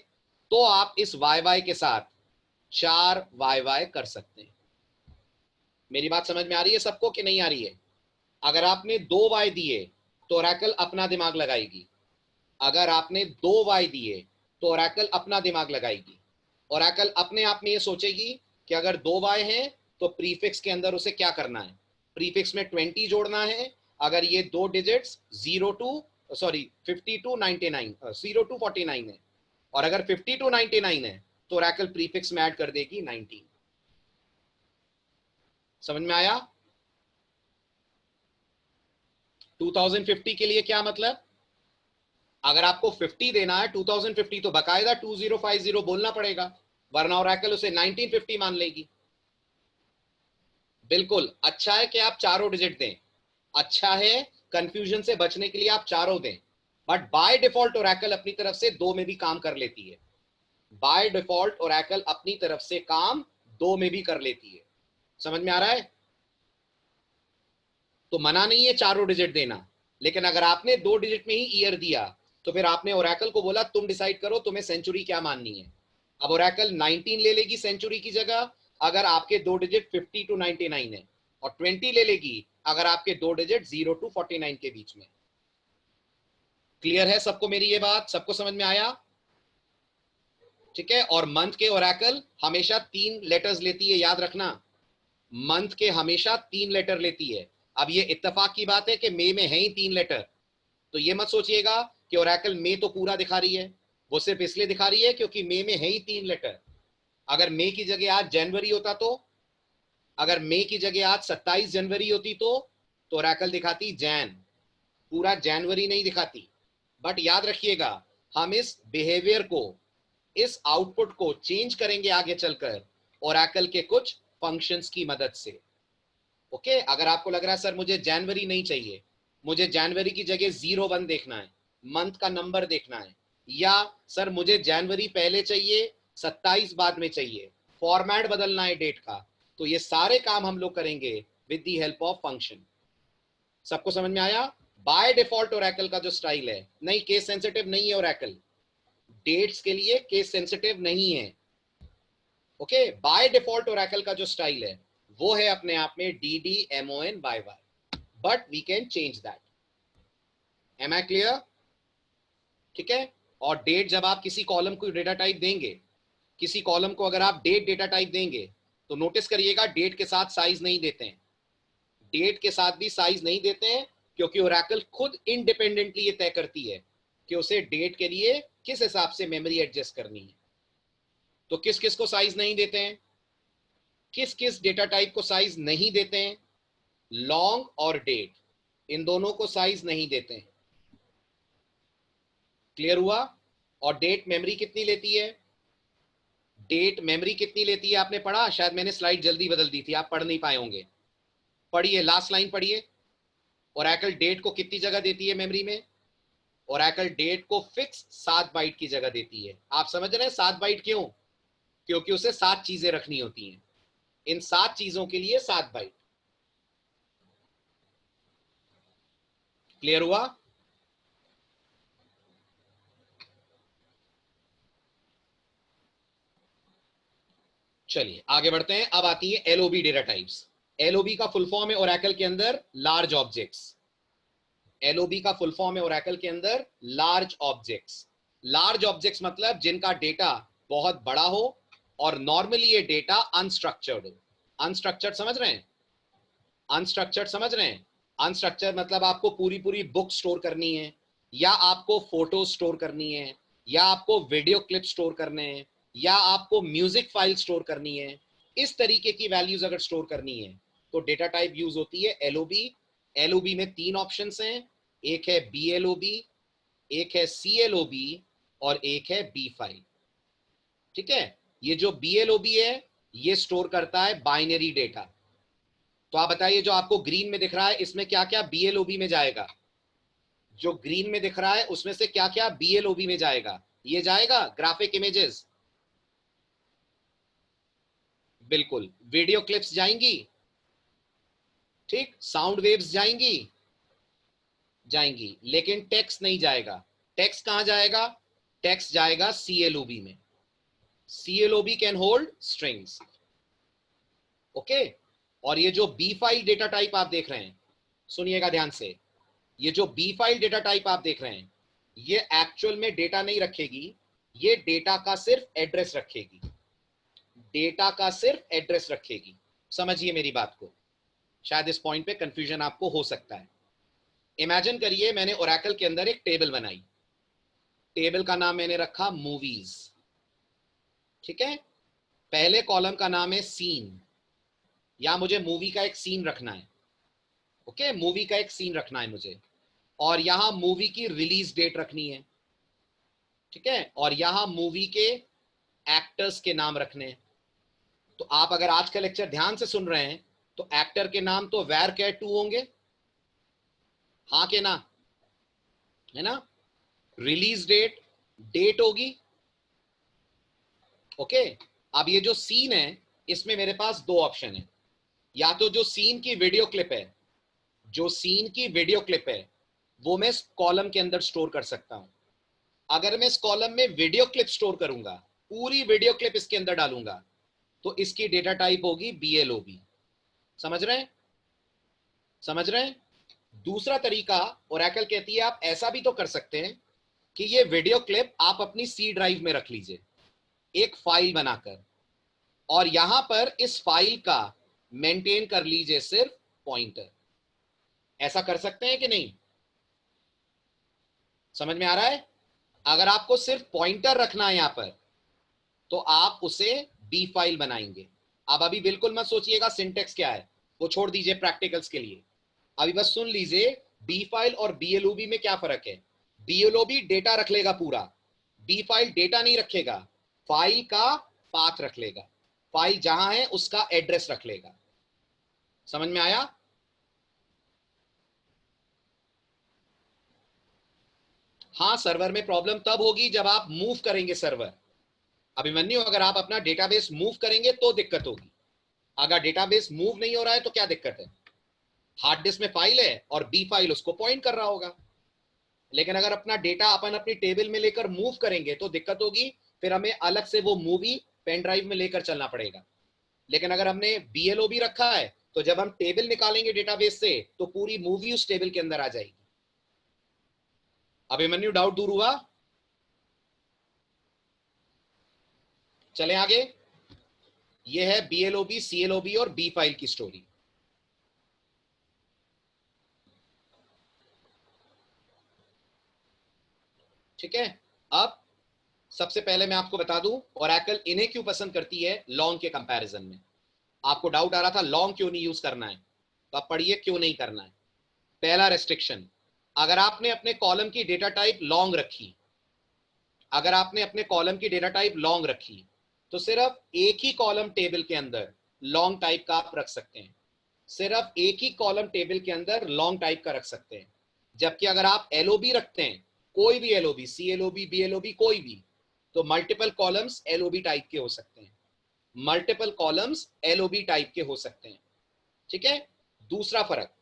तो आप इस YY के साथ 4 YY कर सकते हैं। मेरी बात समझ में आ रही है सबको कि नहीं आ रही है? अगर आपने 2 Y दिए तो ओरेकल अपना दिमाग लगाएगी, अगर आपने 2 Y दिए तो ओरेकल अपना दिमाग लगाएगी। ओरेकल अपने आप में ये सोचेगी कि अगर 2 Y है तो प्रीफिक्स के अंदर उसे क्या करना है, प्रीफिक्स में 20 जोड़ना है। अगर ये 2 डिजिट्स 50 to 99 0 to 49 है, और अगर 50 to 99 है, तो ओरेकल प्रीफिक्स में ऐड कर देगी 19। समझ में आया? 2050 के लिए क्या मतलब? अगर आपको 50 देना है 2050, तो बकायदा 2050 बोलना पड़ेगा, वरना ओरेकल उसे 1950 मान लेगी। बिल्कुल अच्छा है कि आप चारों डिजिट दें, अच्छा है कंफ्यूजन से बचने के लिए आप चारों दें, बट बाय डिफॉल्ट ओरेकल अपनी तरफ से 2 में भी काम कर लेती है। बाय डिफॉल्ट ओरेकल अपनी तरफ से काम 2 में भी कर लेती है। समझ में आ रहा है? तो मना नहीं है चारों डिजिट देना, लेकिन अगर आपने 2 डिजिट में ही ईयर दिया, तो फिर आपने ओरेकल को बोला तुम डिसाइड करो तुम्हें सेंचुरी क्या माननी है। अब ओरेकल 19 ले लेगी सेंचुरी की जगह अगर आपके 2 डिजिट 50 to 99 है, और 20 ले लेगी अगर आपके 2 डिजिट 0 to 49 के बीच में। क्लियर है सबको मेरी ये बात? सबको समझ में आया? ठीक है। और मंथ के ओरेकल हमेशा 3 लेटर्स लेती है, याद रखना, मंथ के हमेशा 3 लेटर लेती है। अब ये इत्तेफाक की बात है कि मई में है ही 3 लेटर, तो ये मत सोचिएगा कि ओरेकल मई तो पूरा दिखा रही है, वो सिर्फ इसलिए दिखा रही है क्योंकि मई में है ही 3 लेटर। अगर मई की जगह आज जनवरी होता, तो अगर मई की जगह आज 27 जनवरी होती, तो ओरेकल दिखाती जैन, पूरा जनवरी नहीं दिखाती। बट याद रखिएगा, हम इस बिहेवियर को, इस आउटपुट को चेंज करेंगे आगे चलकर ओरेकल के कुछ फंक्शंस की मदद से। ओके, अगर आपको लग रहा है सर मुझे जनवरी नहीं चाहिए, मुझे जनवरी की जगह 01 देखना है, मंथ का नंबर देखना है, या सर मुझे जनवरी पहले चाहिए 27 बाद में चाहिए, फॉर्मेट बदलना है डेट का, तो ये सारे काम हम लोग करेंगे with the help of function. सबको समझ में आया? बाय डिफॉल्ट ओरेकल का जो स्टाइल है, नहीं केस सेंसिटिव नहीं है ओरेकल, डेट्स के लिए केस सेंसिटिव नहीं है। ओके, बाय डिफॉल्ट ओरेकल का जो स्टाइल है वो है अपने आप में DDMONYY, but we can change that. Am I clear? ठीक है। और डेट जब आप किसी कॉलम को डेटा टाइप देंगे, किसी कॉलम को अगर आप डेट डेटा टाइप देंगे, तो नोटिस करिएगा डेट के साथ साइज नहीं देते हैं, डेट के साथ भी साइज नहीं देते हैं, क्योंकि ओरेकल खुद इंडिपेंडेंटली ये तय करती है कि उसे डेट के लिए किस हिसाब से मेमोरी एडजस्ट करनी है। तो किस किस को साइज नहीं देते हैं, किस किस डेटा टाइप को साइज नहीं देते हैं? लॉन्ग और डेट, इन दोनों को साइज नहीं देते हैं। क्लियर हुआ? और डेट मेमोरी कितनी लेती है? डेट मेमोरी कितनी लेती है आपने पढ़ा? शायद मैंने स्लाइड जल्दी बदल दी थी, आप पढ़ नहीं पाए होंगे। पढ़िए, लास्ट लाइन पढ़िए। ओरेकल डेट को कितनी जगह देती है मेमोरी में? ओरेकल डेट को फिक्स 7 बाइट की जगह देती है। आप समझ रहे हैं 7 बाइट क्यों? क्योंकि उसे 7 चीजें रखनी होती हैं, इन 7 चीजों के लिए 7 बाइट। क्लियर हुआ? चलिए आगे बढ़ते हैं। अब आती है एलओबी डेटा टाइप्स। एलओबी का फुल फॉर्म है ओरेकल के अंदर लार्ज ऑब्जेक्ट्स। एलओबी का फुल फॉर्म है ओरेकल के अंदर लार्ज ऑब्जेक्ट्स। लार्ज ऑब्जेक्ट्स मतलब जिनका डेटा बहुत बड़ा हो और नॉर्मली ये डेटा अनस्ट्रक्चर्ड हो। अनस्ट्रक्चर्ड समझ रहे हैं? अनस्ट्रक्चर्ड समझ रहे हैं? अनस्ट्रक्चर्ड मतलब आपको पूरी पूरी बुक स्टोर करनी है, या आपको फोटो स्टोर करनी है, या आपको वीडियो क्लिप स्टोर करने हैं, या आपको म्यूजिक फाइल स्टोर करनी है, इस तरीके की वैल्यूज अगर स्टोर करनी है तो डेटा टाइप यूज होती है एलओबी। एलओबी में 3 ऑप्शंस हैं, एक है बीएलओबी, एक है सीएलओबी और एक है बी फाइल। ठीक है, ये जो बीएलओबी है ये स्टोर करता है बाइनरी डेटा। तो आप बताइए जो आपको ग्रीन में दिख रहा है इसमें क्या क्या बीएलओबी में जाएगा? जो ग्रीन में दिख रहा है उसमें से क्या क्या बीएलओबी में जाएगा? ये जाएगा ग्राफिक इमेजेस, बिल्कुल। वीडियो क्लिप्स जाएंगी, ठीक। साउंड वेव्स जाएंगी, जाएंगी, लेकिन टेक्स्ट नहीं जाएगा। टेक्स्ट कहां जाएगा? टेक्स्ट जाएगा सीएलओबी में। सीएलओबी कैन होल्ड स्ट्रिंग्स। ओके। और ये जो बी फाइल डेटा टाइप आप देख रहे हैं, सुनिएगा ध्यान से, ये जो बी फाइल डेटा टाइप आप देख रहे हैं ये एक्चुअल में डेटा नहीं रखेगी, ये डेटा का सिर्फ एड्रेस रखेगी। डेटा का सिर्फ एड्रेस रखेगी। समझिए मेरी बात को, शायद इस पॉइंट पे कंफ्यूजन आपको हो सकता है। इमेजिन करिए मैंने ओरेकल के अंदर एक टेबल बनाई, टेबल का नाम मैंने रखा मूवीज। ठीक है, पहले कॉलम का नाम है सीन, या मुझे मूवी का एक सीन रखना है। ओके, मूवी का एक सीन रखना है मुझे, और यहां मूवी की रिलीज डेट रखनी है। ठीक है, और यहां मूवी के एक्टर्स के नाम रखने हैं। तो आप अगर आज का लेक्चर ध्यान से सुन रहे हैं तो एक्टर के नाम तो वेर कैट 2 होंगे, हाँ के ना, है ना। रिलीज डेट, डेट होगी। ओके, अब ये जो सीन है इसमें मेरे पास 2 ऑप्शन है, या तो जो सीन की वीडियो क्लिप है, जो सीन की वीडियो क्लिप है वो मैं इस कॉलम के अंदर स्टोर कर सकता हूं। अगर मैं इस कॉलम में वीडियो क्लिप स्टोर करूंगा, पूरी वीडियो क्लिप इसके अंदर डालूंगा, तो इसकी डेटा टाइप होगी बीएलओबी। समझ रहे हैं? समझ रहे हैं? दूसरा तरीका, ओरेकल कहती है आप ऐसा भी तो कर सकते हैं कि ये वीडियो क्लिप आप अपनी सी ड्राइव में रख लीजिए एक फाइल बनाकर, और यहां पर इस फाइल का मेंटेन कर लीजिए सिर्फ पॉइंटर। ऐसा कर सकते हैं कि नहीं? समझ में आ रहा है? अगर आपको सिर्फ पॉइंटर रखना है यहां पर तो आप उसे बी फाइल बनाएंगे। अब अभी बिल्कुल मत सोचिएगा सिंटेक्स क्या है, वो छोड़ दीजिए प्रैक्टिकल्स के लिए। अभी बस सुन लीजिए बी फाइल और बीएलओबी में क्या फर्क है। बीएलओबी डेटा रख लेगा पूरा, बी फाइल डेटा नहीं रखेगा, फाइल का पाथ रख लेगा, फाइल जहां है उसका एड्रेस रख लेगा। समझ में आया? हाँ, सर्वर में प्रॉब्लम तब होगी जब आप मूव करेंगे सर्वर। अभिमन्यु, अगर आप अपना डेटाबेस मूव करेंगे तो दिक्कत होगी। अगर डेटाबेस मूव नहीं हो रहा है तो क्या दिक्कत है? हार्ड डिस्क में फाइल है और बी फाइल उसको पॉइंट कर रहा होगा। लेकिन अगर अपना डेटा अपन अपनी टेबल में लेकर मूव करेंगे तो दिक्कत होगी, फिर हमें अलग से वो मूवी पेन ड्राइव में लेकर चलना पड़ेगा। लेकिन अगर हमने बीएलओबी रखा है तो जब हम टेबल निकालेंगे डेटाबेस से तो पूरी मूवी उस टेबल के अंदर आ जाएगी। अभिमन्यु, डाउट दूर हुआ? चलें आगे। ये है बीएलओबी, सीएलओबी और बी फाइल की स्टोरी। ठीक है, अब सबसे पहले मैं आपको बता दूं ओरेकल इन्हें क्यों पसंद करती है लॉन्ग के कंपैरिजन में। आपको डाउट आ रहा था लॉन्ग क्यों नहीं यूज करना है, तो आप पढ़िए क्यों नहीं करना है। पहला रेस्ट्रिक्शन, अगर आपने अपने कॉलम की डेटा टाइप लॉन्ग रखी, अगर आपने अपने कॉलम की डेटा टाइप लॉन्ग रखी तो सिर्फ एक ही कॉलम टेबल के अंदर लॉन्ग टाइप का आप रख सकते हैं, सिर्फ एक ही कॉलम टेबल के अंदर लॉन्ग टाइप का रख सकते हैं। जबकि अगर आप एलओबी रखते हैं कोई भी एलओबी, सीएलओबी, बीएलओबी, कोई भी, तो मल्टीपल कॉलम्स एलओबी टाइप के हो सकते हैं, मल्टीपल कॉलम्स एलओबी टाइप के हो सकते हैं। ठीक है। दूसरा फर्क,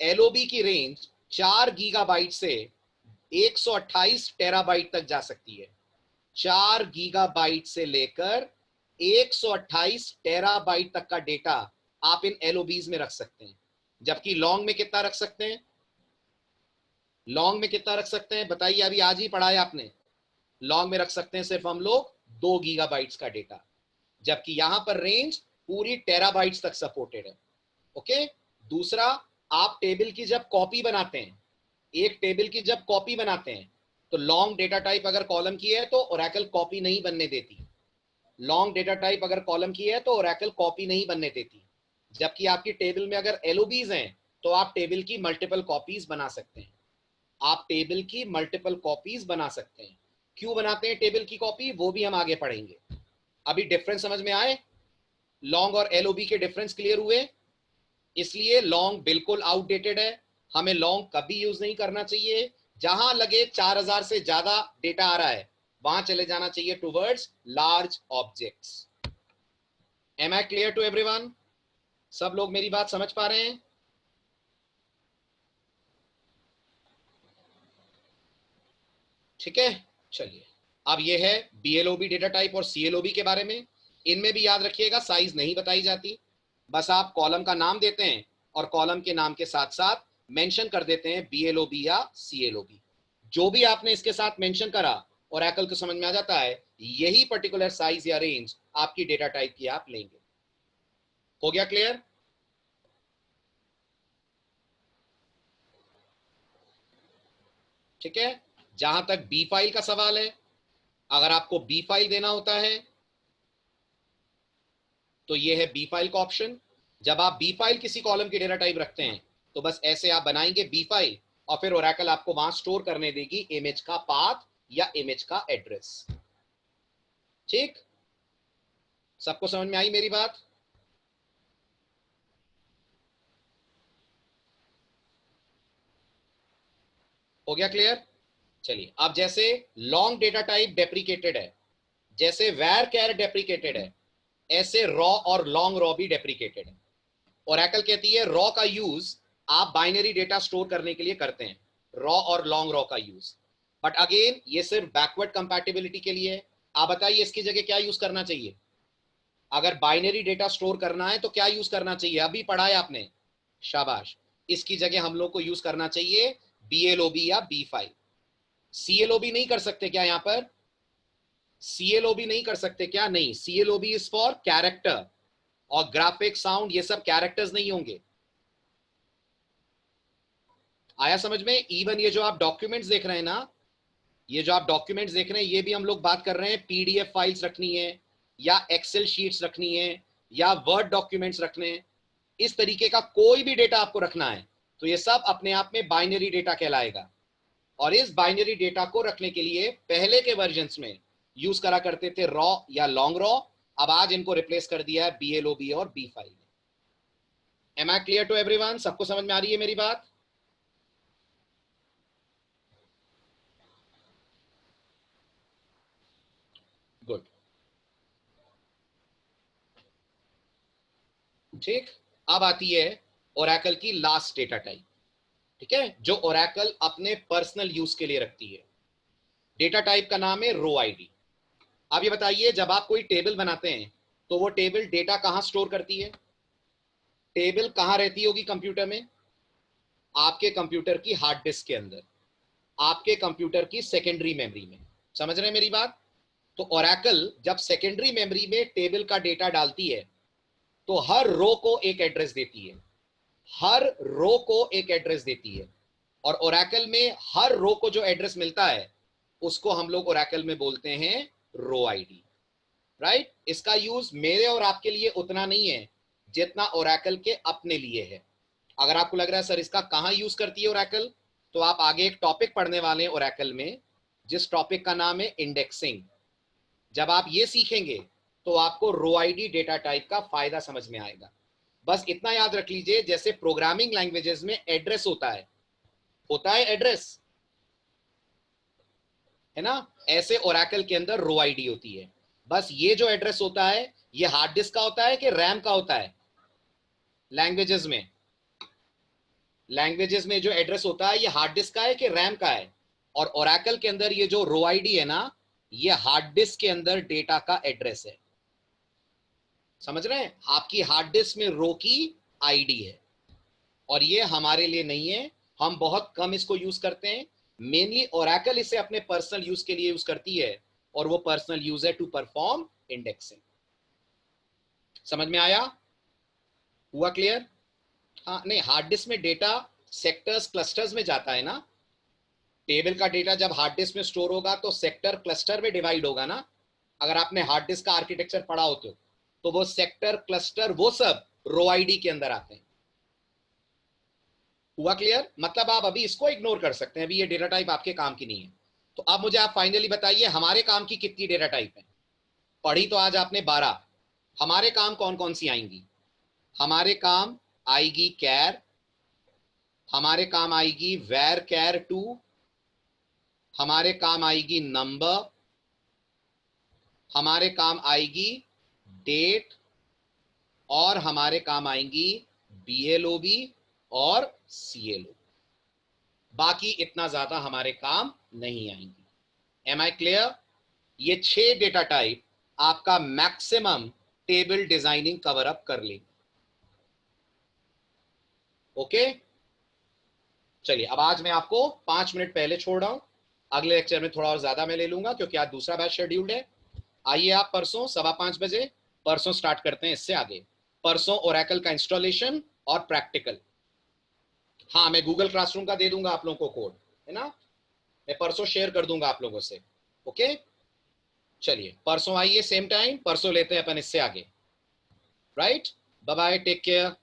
एलओबी की रेंज 4 गीगाबाइट से 128 टेराबाइट तक जा सकती है। 4 गीगाबाइट से लेकर 128 टेराबाइट तक का डेटा आप इन एलओबीज में रख सकते हैं। जबकि लॉन्ग में कितना रख सकते हैं? लॉन्ग में कितना रख सकते हैं बताइए, अभी आज ही पढ़ा है आपने। लॉन्ग में रख सकते हैं सिर्फ हम लोग 2 गीगाबाइट्स का डेटा, जबकि यहां पर रेंज पूरी टेराबाइट्स तक सपोर्टेड है। ओके। दूसरा, आप टेबल की जब कॉपी बनाते हैं, एक टेबल की जब कॉपी बनाते हैं, तो लॉन्ग डेटा टाइप अगर कॉलम की है तो ओरेकल कॉपी नहीं बनने देती। लॉन्ग डेटा टाइप अगर कॉलम की है तो ओरेकल कॉपी नहीं बनने देती। जबकि आपकी टेबल में अगर एलओबीज हैं तो आप टेबल की मल्टीपल कॉपीज बना सकते हैं। आप टेबल की मल्टीपल कॉपीज बना सकते हैं। क्यों बनाते हैं टेबल की कॉपी, वो भी हम आगे पढ़ेंगे। अभी डिफरेंस समझ में आए? लॉन्ग और एलओबी के डिफरेंस क्लियर हुए? इसलिए लॉन्ग बिल्कुल आउटडेटेड है, हमें लॉन्ग कभी यूज नहीं करना चाहिए। जहां लगे 4000 से ज्यादा डेटा आ रहा है वहां चले जाना चाहिए towards large objects. Am I clear to everyone? सब लोग मेरी बात समझ पा रहे हैं? ठीक है, चलिए। अब ये है बीएलओबी डेटा टाइप और सीएलओबी के बारे में। इनमें भी याद रखिएगा साइज नहीं बताई जाती, बस आप कॉलम का नाम देते हैं और कॉलम के नाम के साथ साथ मेंशन कर देते हैं बीएलओबी या सीएलओबी। जो भी आपने इसके साथ मेंशन करा ओरेकल को समझ में आ जाता है यही पर्टिकुलर साइज या रेंज आपकी डेटा टाइप की आप लेंगे। हो गया क्लियर? ठीक है। जहां तक बी फाइल का सवाल है, अगर आपको बी फाइल देना होता है तो ये है बी फाइल का ऑप्शन। जब आप बी फाइल किसी कॉलम की डेटा टाइप रखते हैं तो बस ऐसे आप बनाएंगे बी फाइल और फिर ओरेकल आपको वहां स्टोर करने देगी इमेज का पाथ या इमेज का एड्रेस। ठीक, सबको समझ में आई मेरी बात? हो गया क्लियर? चलिए, अब जैसे लॉन्ग डेटा टाइप डेप्रिकेटेड है, जैसे वैर कैर डेप्रिकेटेड है, ऐसे रॉ और लॉन्ग रॉ भी डेप्रिकेटेड है। ओरेकल कहती है रॉ का यूज आप बाइनरी डेटा स्टोर करने के लिए करते हैं, रॉ और लॉन्ग रॉ का यूज। बट अगेन ये सिर्फ बैकवर्ड कंपैटिबिलिटी के लिए है। आप बताइए इसकी जगह क्या यूज करना चाहिए? अगर बाइनरी डेटा स्टोर करना है तो क्या यूज करना चाहिए? अभी पढ़ा है आपने, शाबाश। इसकी जगह हम लोग को यूज करना चाहिए बीएलओबी या बी फाइल। सीएलओबी नहीं कर सकते क्या? यहां पर सीएलओबी नहीं कर सकते क्या? नहीं, सीएलओबी इज फॉर कैरेक्टर, और ग्राफिक साउंड ये सब कैरेक्टर्स नहीं होंगे। आया समझ में? इवन ये जो आप डॉक्यूमेंट्स देख रहे हैं ना, ये जो आप डॉक्यूमेंट्स देख रहे हैं ये भी हम लोग बात कर रहे हैं पीडीएफ फाइल्स रखनी है या एक्सेल शीट्स रखनी है या वर्ड डॉक्यूमेंट्स रखने हैं। इस तरीके का कोई भी डेटा आपको रखना है तो ये सब अपने आप में बाइनरी डेटा कहलाएगा। और इस बाइनरी डेटा को रखने के लिए पहले के वर्जन्स में यूज करा करते थे रॉ या लॉन्ग रॉ, अब आज इनको रिप्लेस कर दिया है बीएलओबी और बी फाइल ने। Am I clear to everyone? सबको समझ में आ रही है मेरी बात? गुड। ठीक, अब आती है ओरेकल की लास्ट डेटा टाइप। ठीक है, जो ओरेकल अपने पर्सनल यूज के लिए रखती है। डेटा टाइप का नाम है रो आईडी। अब ये बताइए जब आप कोई टेबल बनाते हैं तो वो टेबल डेटा कहां स्टोर करती है? टेबल कहां रहती होगी कंप्यूटर में? आपके कंप्यूटर की हार्ड डिस्क के अंदर, आपके कंप्यूटर की सेकेंडरी मेमोरी में। समझ रहे हैं मेरी बात? तो ओरेकल जब सेकेंडरी मेमोरी में टेबल का डेटा डालती है तो हर रो को एक एड्रेस देती है, हर रो को एक एड्रेस देती है। और ओरेकल में हर रो को जो एड्रेस मिलता है उसको हम लोग ओरेकल में बोलते हैं रो आईडी। राइट? इसका यूज मेरे और आपके लिए उतना नहीं है जितना ओरेकल के अपने लिए है। अगर आपको लग रहा है सर इसका कहां यूज करती है ओरेकल, तो आप आगे एक टॉपिक पढ़ने वाले हैं ओरेकल में जिस टॉपिक का नाम है इंडेक्सिंग। जब आप ये सीखेंगे तो आपको रो आईडी डेटा टाइप का फायदा समझ में आएगा। बस इतना याद रख लीजिए जैसे प्रोग्रामिंग लैंग्वेजेस में एड्रेस होता है एड्रेस, है ना। ऐसे ओरेकल के अंदर रो आईडी होती है। बस ये जो एड्रेस होता है ये हार्ड डिस्क का होता है कि रैम का होता है? लैंग्वेजेस में, लैंग्वेजेस में जो एड्रेस होता है ये हार्ड डिस्क का है कि रैम का है? और ओरेकल के अंदर ये जो रो आईडी है ना, ये हार्ड डिस्क के अंदर डेटा का एड्रेस है। समझ रहे हैं? आपकी हार्ड डिस्क में रो की आईडी है, और ये हमारे लिए नहीं है, हम बहुत कम इसको यूज करते हैं। मेनली ओरेकल इसे अपने पर्सनल यूज के लिए यूज करती है, और वो पर्सनल यूज है टू परफॉर्म इंडेक्सिंग। समझ में आया? हुआ क्लियर? हाँ, नहीं, हार्ड डिस्क में डेटा सेक्टर्स क्लस्टर्स में जाता है ना। टेबल का डेटा जब हार्ड डिस्क में स्टोर होगा तो सेक्टर क्लस्टर में डिवाइड होगा ना। अगर आपने हार्ड डिस्क का आर्किटेक्चर पढ़ा हो तो वो सेक्टर क्लस्टर वो सब रो आईडी के अंदर आते हैं। हुआ क्लियर? मतलब आप अभी इसको इग्नोर कर सकते हैं, अभी ये डेटा टाइप आपके काम की नहीं है। तो अब मुझे आप फाइनली बताइए हमारे काम की कितनी डेटा टाइप है? पढ़ी तो आज आपने 12। हमारे काम कौन कौन सी आएंगी? हमारे काम आएगी कैर, हमारे काम आएगी वेर कैर 2, हमारे काम आएगी नंबर, हमारे काम आएगी डेट, और हमारे काम आएंगी बीएलओबी और सीएलओ। बाकी इतना ज्यादा हमारे काम नहीं आएंगी। Am I clear? ये 6 डेटा टाइप आपका maximum table designing cover up कर लेंगे। ओके, चलिए अब आज मैं आपको 5 मिनट पहले छोड़ रहा हूं, अगले लेक्चर में थोड़ा और ज्यादा मैं ले लूंगा क्योंकि आज दूसरा बैच शेड्यूल्ड है। आइए आप परसों 5:15 बजे, परसों स्टार्ट करते हैं इससे आगे। परसों ओरेकल का इंस्टॉलेशन और प्रैक्टिकल। हाँ, मैं गूगल क्लासरूम का दे दूंगा आप लोगों को कोड, है ना। मैं परसों शेयर कर दूंगा आप लोगों से। ओके, चलिए परसों आइए सेम टाइम, परसों लेते हैं अपन इससे आगे। Right, bye bye, take care.